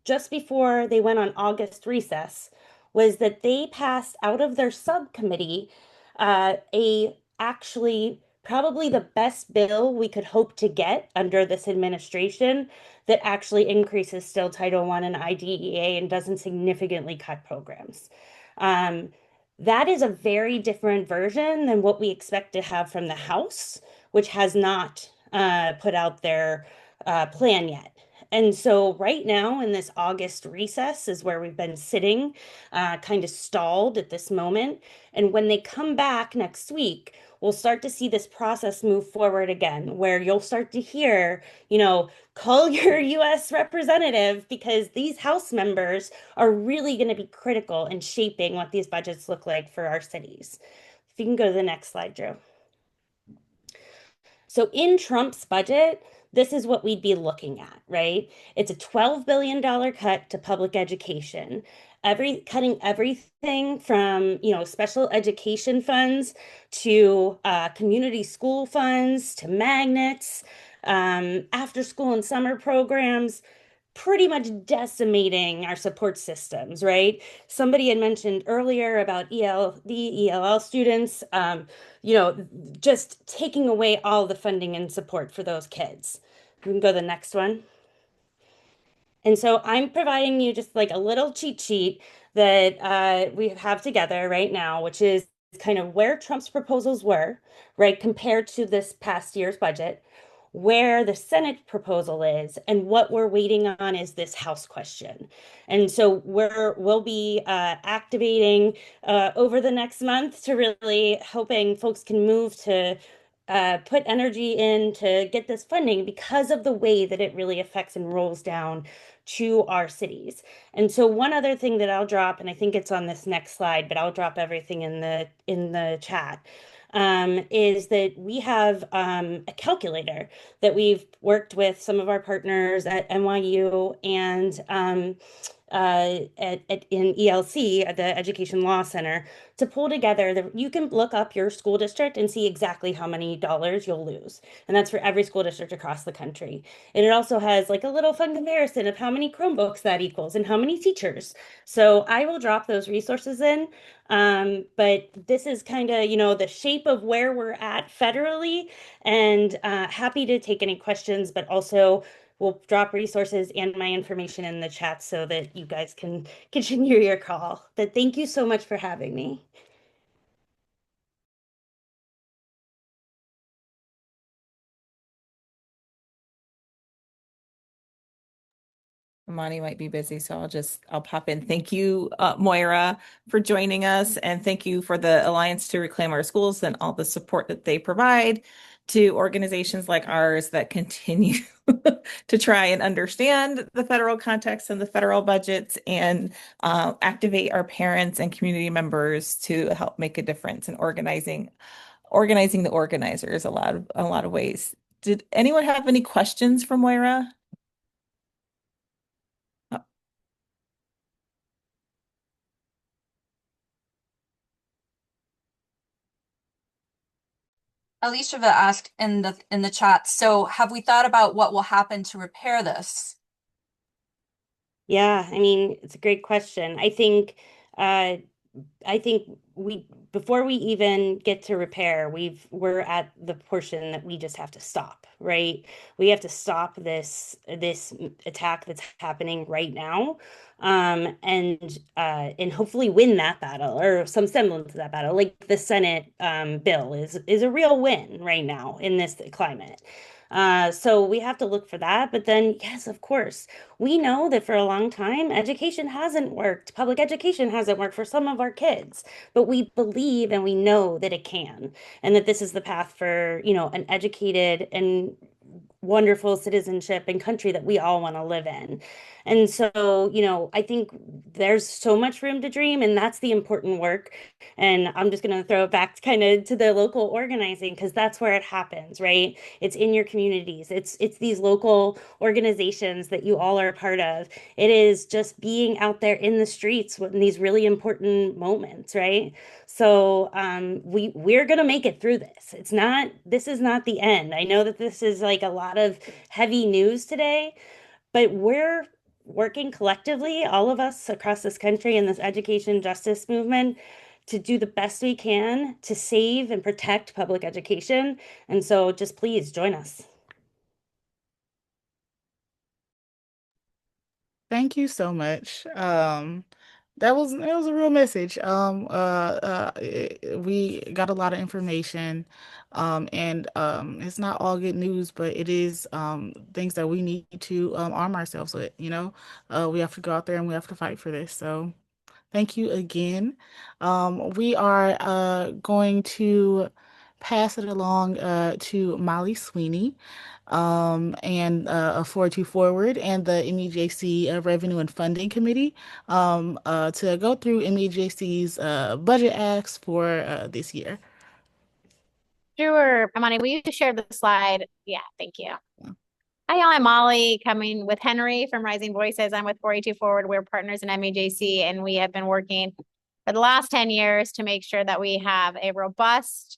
just before they went on August recess was that they passed out of their subcommittee actually probably the best bill we could hope to get under this administration that actually increases still Title I and IDEA and doesn't significantly cut programs. That is a very different version than what we expect to have from the House, which has not put out their plan yet. And so right now in this August recess is where we've been sitting, kind of stalled at this moment. And when they come back next week, we'll start to see this process move forward again, where you'll start to hear, call your US representative because these House members are really going to be critical in shaping what these budgets look like for our cities. If you can go to the next slide, Drew. So in Trump's budget, this is what we'd be looking at, right? It's a $12 billion cut to public education. Cutting everything from, special education funds to community school funds to magnets, after school and summer programs, pretty much decimating our support systems, right? Somebody had mentioned earlier about the ELL students, just taking away all the funding and support for those kids. We can go to the next one. And so I'm providing you just like a little cheat sheet that we have together right now, which is kind of where Trump's proposals were, right, compared to this past year's budget, where the Senate proposal is, and what we're waiting on is this House question. And so we'll be activating over the next month to really hoping folks can move to put energy in to get this funding because of the way that it really affects and rolls down to our cities. And so one other thing that I'll drop, and I think it's on this next slide, but I'll drop everything in the chat, is that we have a calculator that we've worked with some of our partners at NYU and in ELC at the Education Law Center to pull together that you can look up your school district and see exactly how many dollars you'll lose. And that's for every school district across the country. And it also has like a little fun comparison of how many Chromebooks that equals and how many teachers. So I will drop those resources in. But this is kind of, the shape of where we're at federally, and happy to take any questions, but also we'll drop resources and my information in the chat so that you guys can continue your call. But thank you so much for having me. Monty might be busy, so I'll pop in. Thank you, Moira, for joining us, and thank you for the Alliance to Reclaim Our Schools and all the support that they provide to organizations like ours that continue to try and understand the federal context and the federal budgets and activate our parents and community members to help make a difference in organizing the organizers a lot of ways. Did anyone have any questions for Moira? Alicia asked in the chat, so have we thought about what will happen to repair this? Yeah, I mean, it's a great question. I think before we even get to repair, we're at the portion that we just have to stop, right? We have to stop this attack that's happening right now, and hopefully win that battle or some semblance of that battle. Like the Senate bill is a real win right now in this climate. So we have to look for that. But then, yes, of course, we know that for a long time, education hasn't worked. Public education hasn't worked for some of our kids, but we believe and we know that it can, and that this is the path for, an educated and wonderful citizenship and country that we all want to live in. And so, I think there's so much room to dream, and that's the important work. And I'm just going to throw it back kind of to the local organizing because that's where it happens, right? It's in your communities. It's these local organizations that you all are a part of. It is just being out there in the streets in these really important moments, right? So we're gonna make it through this. This is not the end. I know that this is like a lot of heavy news today, but we're working collectively, all of us across this country in this education justice movement, to do the best we can to save and protect public education. And so just please join us. Thank you so much. That was a real message. We got a lot of information, and it's not all good news, but it is things that we need to arm ourselves with. We have to go out there and we have to fight for this. So thank you again. We are going to pass it along to Molly Sweeney and a 4-2 Forward and the MEJC Revenue and Funding Committee to go through MEJC's budget acts for this year. Sure. Amani, will you share the slide? Yeah, thank you. Hi, y'all. I'm Molly, coming with Henry from Rising Voices. I'm with 482 Forward. We're partners in MEJC, and we have been working for the last 10 years to make sure that we have a robust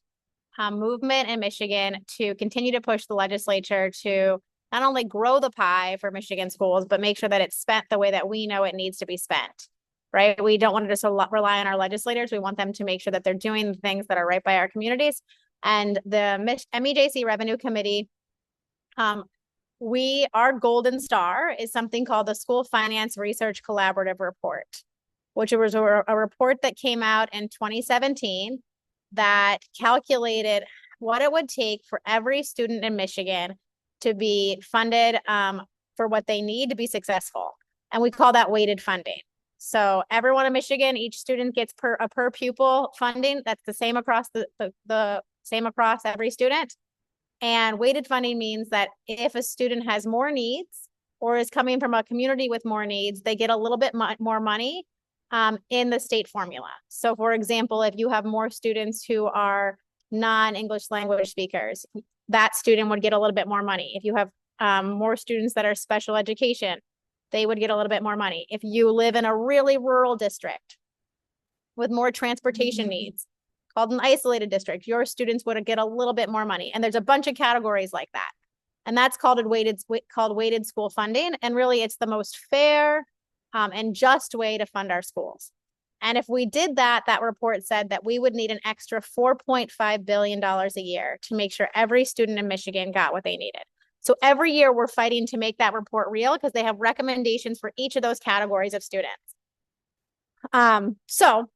movement in Michigan to continue to push the legislature to not only grow the pie for Michigan schools, but make sure that it's spent the way that we know it needs to be spent, right? We don't want to just rely on our legislators. We want them to make sure that they're doing things that are right by our communities. And the MEJC Revenue Committee, our golden star is something called the School Finance Research Collaborative Report, which was a report that came out in 2017 that calculated what it would take for every student in Michigan to be funded for what they need to be successful. And we call that weighted funding. So everyone in Michigan, each student gets a per pupil funding. That's the same across the same across every student. And weighted funding means that if a student has more needs or is coming from a community with more needs, they get a little bit more money in the state formula. So for example, if you have more students who are non-English language speakers, that student would get a little bit more money. If you have more students that are special education, they would get a little bit more money. If you live in a really rural district with more transportation needs, called an isolated district, your students would get a little bit more money. And there's a bunch of categories like that. And that's called weighted school funding. And really, it's the most fair and just way to fund our schools. And if we did that, that report said that we would need an extra $4.5 billion a year to make sure every student in Michigan got what they needed. So every year we're fighting to make that report real because they have recommendations for each of those categories of students. So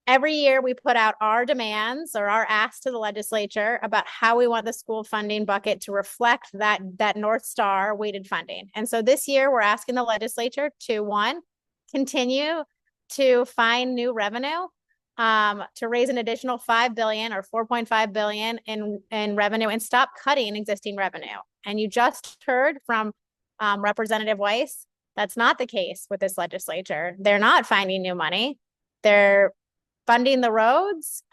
every year we put out our demands or our asks to the legislature about how we want the school funding bucket to reflect that North Star weighted funding. And so this year we're asking the legislature to, one, continue to find new revenue, to raise an additional $5 billion or $4.5 billion in revenue and stop cutting existing revenue. And you just heard from Representative Weiss, that's not the case with this legislature. They're not finding new money. They're funding the roads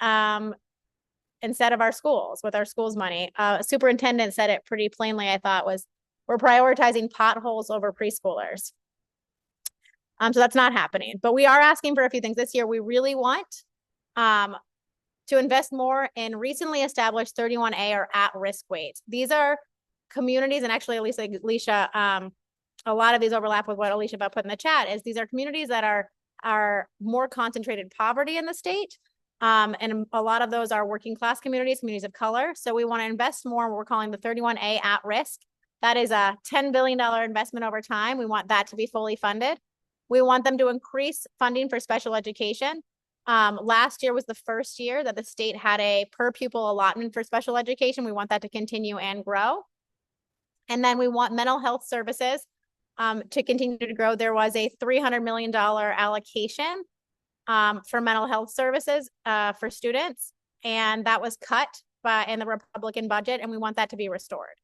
instead of our schools with our schools money. Superintendent said it pretty plainly, I thought, was we're prioritizing potholes over preschoolers. So that's not happening. But we are asking for a few things this year. We really want to invest more in recently established 31A or at-risk weights. These are communities, and actually, Alicia, a lot of these overlap with what Alicia about put in the chat, is these are communities that are more concentrated poverty in the state. And a lot of those are working class communities, communities of color. So we want to invest more in what we're calling the 31A at risk. That is a $10 billion investment over time. We want that to be fully funded. We want them to increase funding for special education. Last year was the first year that the state had a per pupil allotment for special education. We want that to continue and grow. And then we want mental health services to continue to grow. There was a $300 million allocation for mental health services for students, and that was cut in the Republican budget, and we want that to be restored.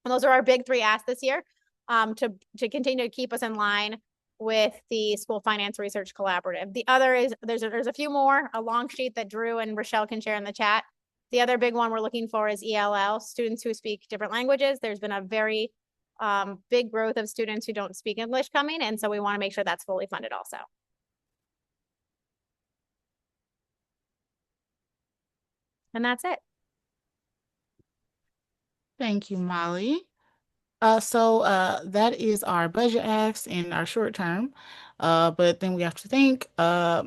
And those are our big three asks this year to continue to keep us in line with the School Finance Research Collaborative. The other is, there's a few more, a long sheet that Drew and Rochelle can share in the chat. The other big one we're looking for is ELL, students who speak different languages. There's been a very big growth of students who don't speak English coming, and so we want to make sure that's fully funded also. And that's it. Thank you, Molly. So that is our budget acts in our short term. But then we have to think, how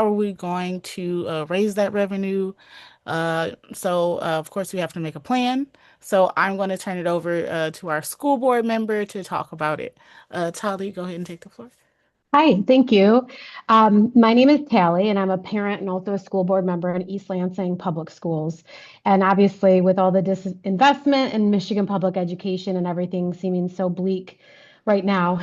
are we going to raise that revenue? Of course, we have to make a plan. So I'm going to turn it over to our school board member to talk about it. Tali, go ahead and take the floor. Hi, thank you. My name is Tally, and I'm a parent and also a school board member in East Lansing Public Schools. And obviously, with all the disinvestment in Michigan public education and everything seeming so bleak right now,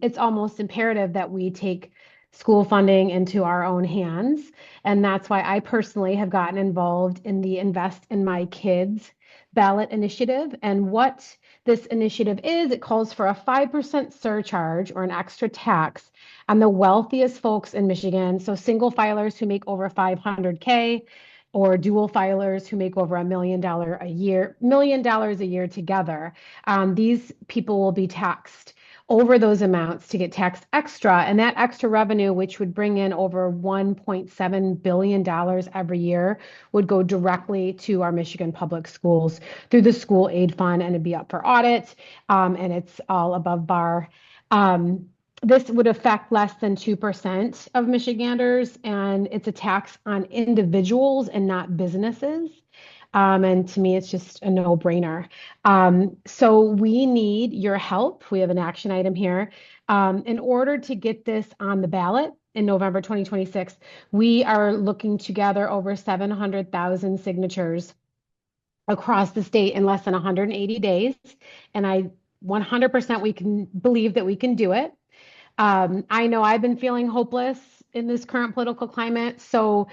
it's almost imperative that we take school funding into our own hands. And that's why I personally have gotten involved in the Invest in My Kids ballot initiative. And what this initiative is, it calls for a 5% surcharge or an extra tax on the wealthiest folks in Michigan. So single filers who make over 500K or dual filers who make over $1 million a year together. These people will be taxed over those amounts to get taxed extra. And that extra revenue, which would bring in over $1.7 billion every year, would go directly to our Michigan public schools through the school aid fund, and it'd be up for audit. And it's all above bar. This would affect less than 2% of Michiganders, and it's a tax on individuals and not businesses. And to me, it's just a no-brainer. So we need your help. We have an action item here. In order to get this on the ballot in November 2026, we are looking to gather over 700,000 signatures across the state in less than 180 days. And I 100% we can believe that we can do it. I know I've been feeling hopeless in this current political climate, so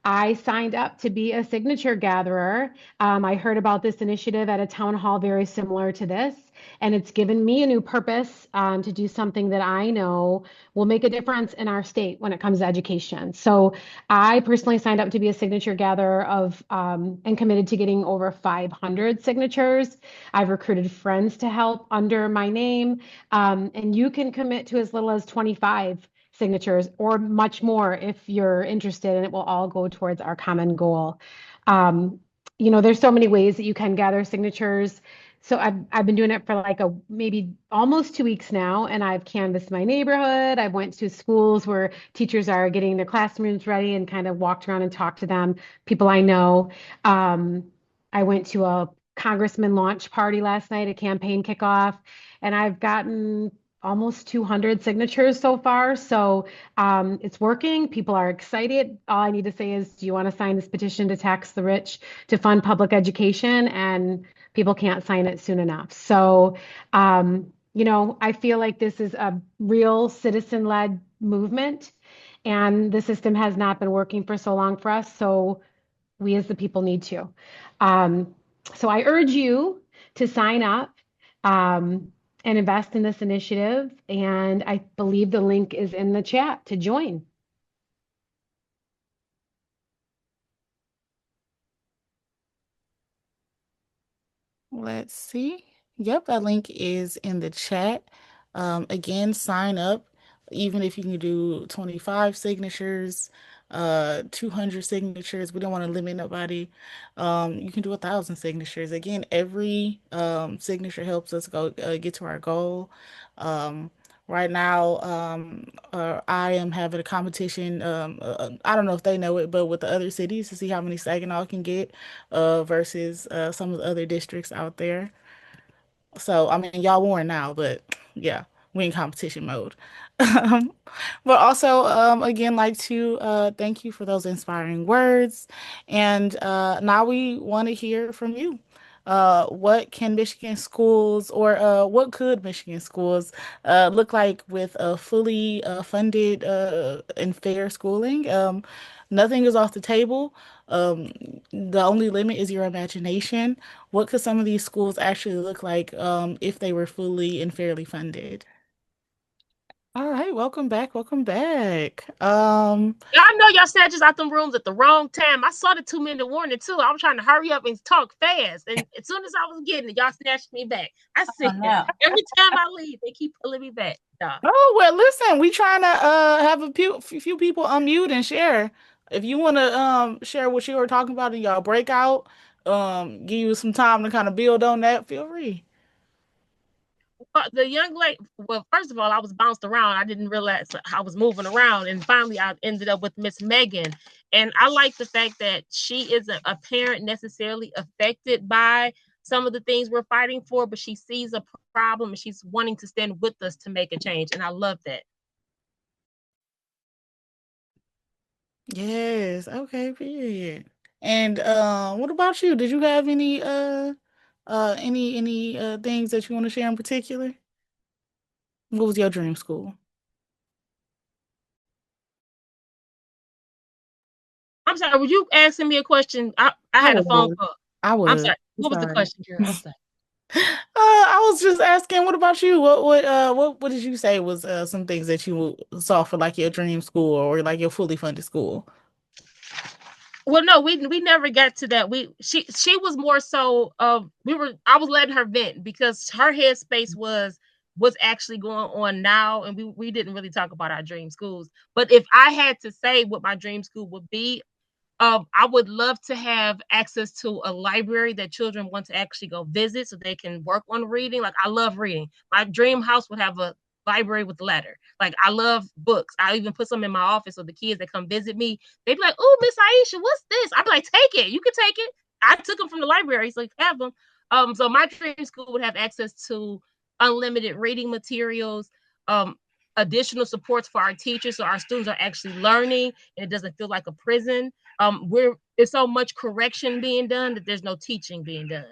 I signed up to be a signature gatherer. I heard about this initiative at a town hall very similar to this, and it's given me a new purpose to do something that I know will make a difference in our state when it comes to education. So I personally signed up to be a signature gatherer and committed to getting over 500 signatures. I've recruited friends to help under my name. And you can commit to as little as 25 signatures or much more if you're interested, and it will all go towards our common goal. There's so many ways that you can gather signatures. So I've been doing it for like maybe almost 2 weeks now, and I've canvassed my neighborhood. I went to schools where teachers are getting their classrooms ready and kind of walked around and talked to them, people I know. I went to a congressman launch party last night, a campaign kickoff, and I've gotten almost 200 signatures so far. So it's working. People are excited. All I need to say is, do you want to sign this petition to tax the rich to fund public education? And people can't sign it soon enough. So, I feel like this is a real citizen-led movement, and the system has not been working for so long for us. So we as the people need to. So I urge you to sign up and invest in this initiative. And I believe the link is in the chat to join. Let's see. Yep, that link is in the chat. Again, sign up. Even if you can do 25 signatures, 200 signatures, we don't want to limit nobody. You can do 1,000 signatures. Again, every signature helps us go get to our goal. Right now, I am having a competition. I don't know if they know it, but with the other cities to see how many Saginaw can get versus some of the other districts out there. So, I mean, y'all won now, but yeah, we in competition mode. Um, but also, again, like to thank you for those inspiring words. And now we want to hear from you. What can Michigan schools, or what could Michigan schools look like with a fully funded and fair schooling? Nothing is off the table. Um, the only limit is your imagination. What could some of these schools actually look like if they were fully and fairly funded? All right, welcome back. Welcome back. Y'all know y'all snatches out them rooms at the wrong time. I saw the 2-minute warning too. I was trying to hurry up and talk fast. And as soon as I was getting it, y'all snatched me back. I see no. every time I leave, they keep pulling me back. Oh, well, listen, we trying to have a few people unmute and share. If you want to share what you were talking about in y'all breakout, give you some time to kind of build on that, feel free. The young lady, well, first of all, I was bounced around. I didn't realize I was moving around. And finally, I ended up with Miss Megan. And I like the fact that she isn't a parent necessarily affected by some of the things we're fighting for, but she sees a problem and she's wanting to stand with us to make a change. And I love that. Yes. Okay, period. And what about you? Did you have any things that you want to share in particular? What was your dream school? I'm sorry, were you asking me a question? I I had a phone was. call. I I'm was. sorry. I'm What was the sorry. question, Carol? I'm sorry. I was just asking, what about you? What did you say was some things that you saw for like your dream school or like your fully funded school? Well, no, we never got to that. She was more so I was letting her vent because her headspace was what's actually going on now, and we didn't really talk about our dream schools. But if I had to say what my dream school would be, I would love to have access to a library that children want to actually go visit so they can work on reading. Like, I love reading. My dream house would have a library with letter. Like, I love books. I even put some in my office so the kids that come visit me, they'd be like, "Oh, Miss Aisha, what's this?" I'd be like, "Take it. You can take it." I took them from the library, so have them. So my dream school would have access to unlimited reading materials, um, additional supports for our teachers so our students are actually learning and it doesn't feel like a prison. There's so much correction being done that there's no teaching being done.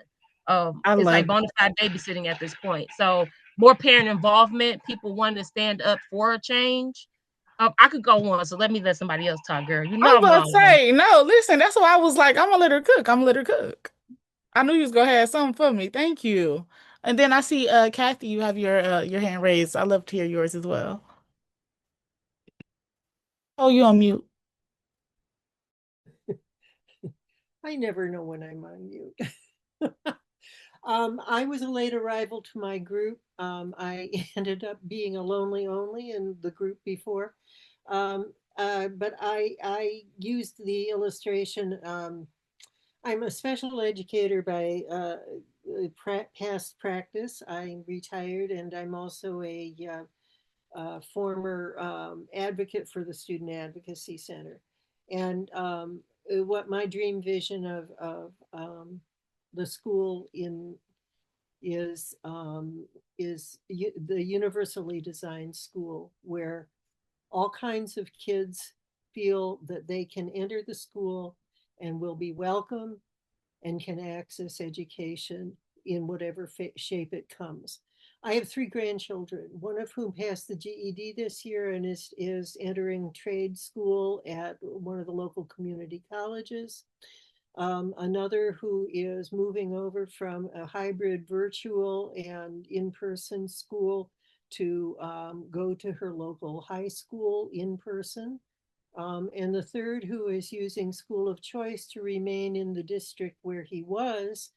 I It's like love bona fide babysitting at this point. So more parent involvement, people wanting to stand up for a change. I could go on, so let somebody else talk, girl. You know I'm I'm about to long winded. say, no, listen, that's why I was like, I'm gonna let her cook. I'm gonna let her cook. I knew you was gonna have something for me. Thank you. And then I see Kathy, you have your hand raised. I love to hear yours as well. Oh, you on mute. I never know when I'm on mute. I was a late arrival to my group. I ended up being a lonely only in the group before. But I used the illustration. I'm a special educator by past practice. I'm retired and I'm also a former advocate for the Student Advocacy Center. And what my dream vision of the school in is the universally designed school where all kinds of kids feel that they can enter the school and will be welcome and can access education in whatever shape it comes. I have three grandchildren, one of whom passed the GED this year and is entering trade school at one of the local community colleges. Another who is moving over from a hybrid virtual and in-person school to go to her local high school in person. And the third who is using school of choice to remain in the district where he was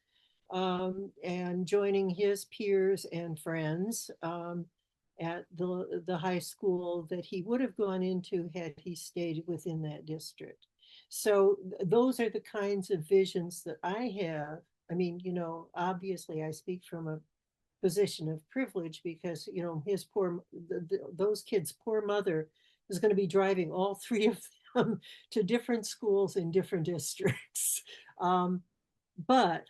and joining his peers and friends at the high school that he would have gone into had he stayed within that district. So those are the kinds of visions that I have. I mean, obviously I speak from a position of privilege because, those kids' poor mother is going to be driving all three of them to different schools in different districts. But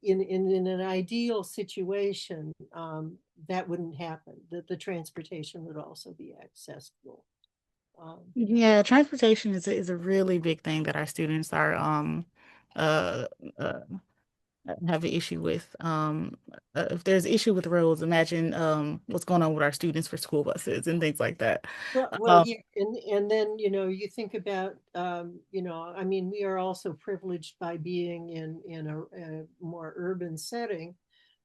in an ideal situation, that wouldn't happen. That the transportation would also be accessible. Yeah, transportation is a really big thing that our students are uh, uh have an issue with. If there's an issue with roads, imagine what's going on with our students for school buses and things like that. Well, Um, yeah, and then you think about I mean, we are also privileged by being in a more urban setting.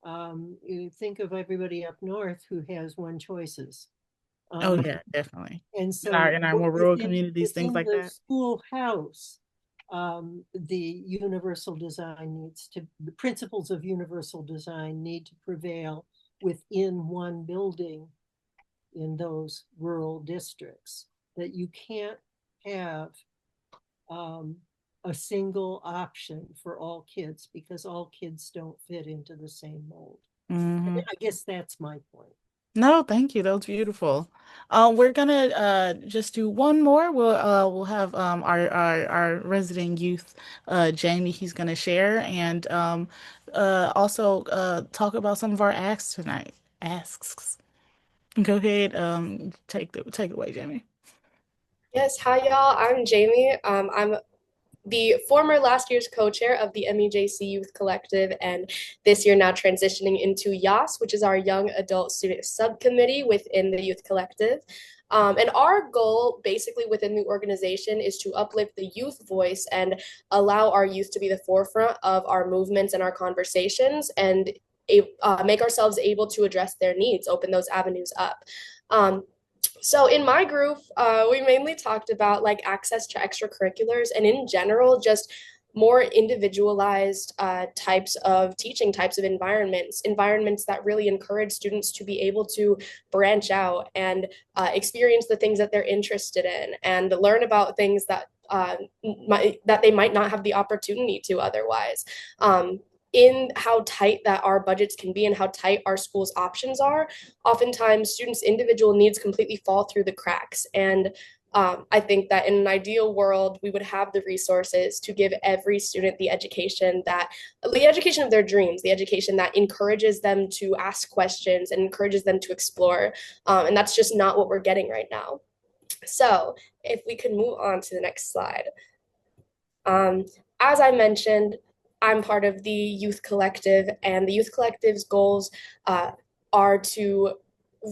You think of everybody up north who has one choices. oh Um, yeah, definitely. and In our so in our more rural communities, things within like the that. schoolhouse, the universal design the principles of universal design need to prevail within one building in those rural districts, that you can't have um, a single option for all kids because all kids don't fit into the same mold. Hmm. I guess that's my point. No, thank you. That was beautiful. We're gonna just do one more. We'll have our resident youth Jamie. He's gonna share and also talk about some of our asks tonight. Asks. Go ahead. Take it away, Jamie. Yes, hi y'all. I'm Jamie. I'm the former last year's co-chair of the MEJC Youth Collective, and this year now transitioning into YAS, which is our Young Adult Student Subcommittee within the Youth Collective. And our goal basically within the organization is to uplift the youth voice and allow our youth to be the forefront of our movements and our conversations and make ourselves able to address their needs, open those avenues up. So in my group, we mainly talked about like access to extracurriculars and in general, just more individualized types of teaching, types of environments that really encourage students to be able to branch out and experience the things that they're interested in and learn about things that that they might not have the opportunity to otherwise. In how tight that our budgets can be and how tight our schools' options are, oftentimes students' individual needs completely fall through the cracks. And I think that in an ideal world, we would have the resources to give every student the education of their dreams, the education that encourages them to ask questions and encourages them to explore. And that's just not what we're getting right now. So if we could move on to the next slide. As I mentioned, I'm part of the Youth Collective, and the Youth Collective's goals are to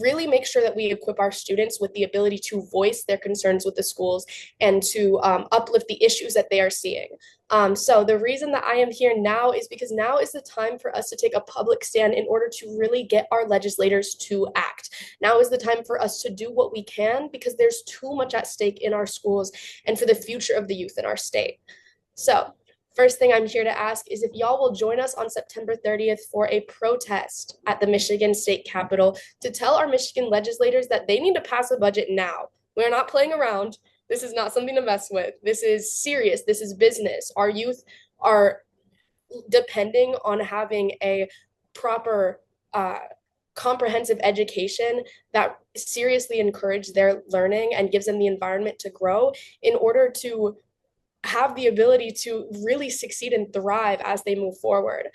really make sure that we equip our students with the ability to voice their concerns with the schools and to uplift the issues that they are seeing. So the reason that I am here now is because now is the time for us to take a public stand in order to really get our legislators to act. Now is the time for us to do what we can because there's too much at stake in our schools and for the future of the youth in our state. So first thing I'm here to ask is if y'all will join us on September 30th for a protest at the Michigan State Capitol to tell our Michigan legislators that they need to pass a budget now. We're not playing around. This is not something to mess with. This is serious. This is business. Our youth are depending on having a proper comprehensive education that seriously encourages their learning and gives them the environment to grow in order to have the ability to really succeed and thrive as they move forward.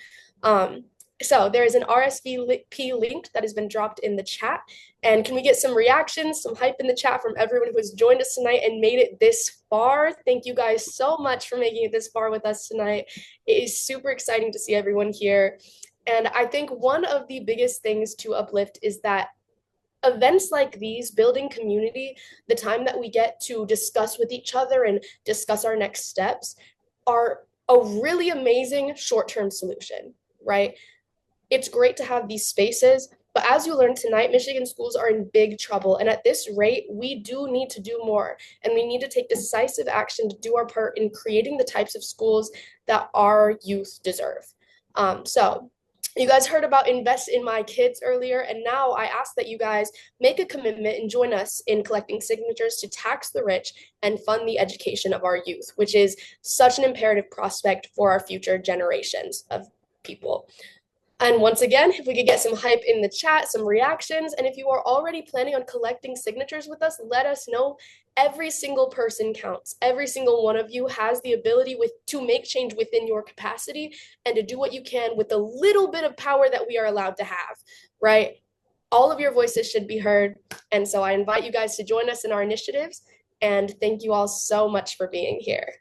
So there is an RSVP link that has been dropped in the chat. And can we get some reactions, some hype in the chat from everyone who has joined us tonight and made it this far? Thank you guys so much for making it this far with us tonight. It is super exciting to see everyone here. And I think one of the biggest things to uplift is that events like these, building community, the time that we get to discuss with each other and discuss our next steps are a really amazing short-term solution, right? It's great to have these spaces, but as you learned tonight, Michigan schools are in big trouble. And at this rate, we do need to do more. And we need to take decisive action to do our part in creating the types of schools that our youth deserve. So you guys heard about Invest in My Kids earlier, and now I ask that you guys make a commitment and join us in collecting signatures to tax the rich and fund the education of our youth, which is such an imperative prospect for our future generations of people. And once again, if we could get some hype in the chat, some reactions, and if you are already planning on collecting signatures with us, let us know. Every single person counts. Every single one of you has the ability to make change within your capacity and to do what you can with the little bit of power that we are allowed to have, right? All of your voices should be heard. And so I invite you guys to join us in our initiatives. And thank you all so much for being here.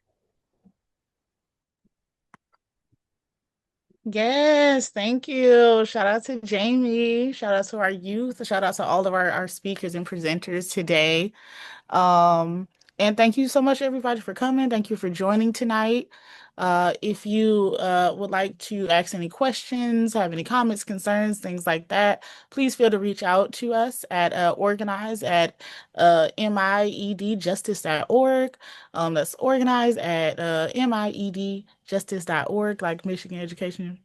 Yes, thank you. Shout out to Jamie. Shout out to our youth. Shout out to all of our speakers and presenters today. Um, and thank you so much, everybody, for coming. Thank you for joining tonight. If you would like to ask any questions, have any comments, concerns, things like that, please feel to reach out to us at organize at miedjustice.org. That's organize at miedjustice.org, like Michigan Education.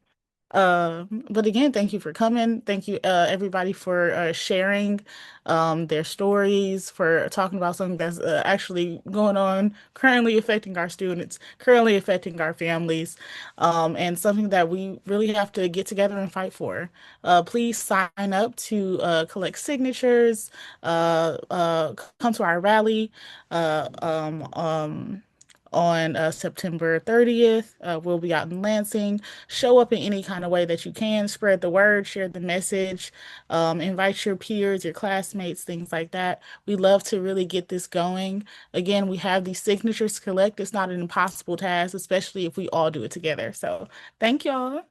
But again, thank you for coming. Thank you, everybody, for sharing their stories, for talking about something that's actually going on, currently affecting our students, currently affecting our families, and something that we really have to get together and fight for. Please sign up to collect signatures, come to our rally. on September 30th. We'll be out in Lansing. Show up in any kind of way that you can. Spread the word, share the message, invite your peers, your classmates, things like that. We love to really get this going. Again, we have these signatures to collect. It's not an impossible task, especially if we all do it together. So thank y'all.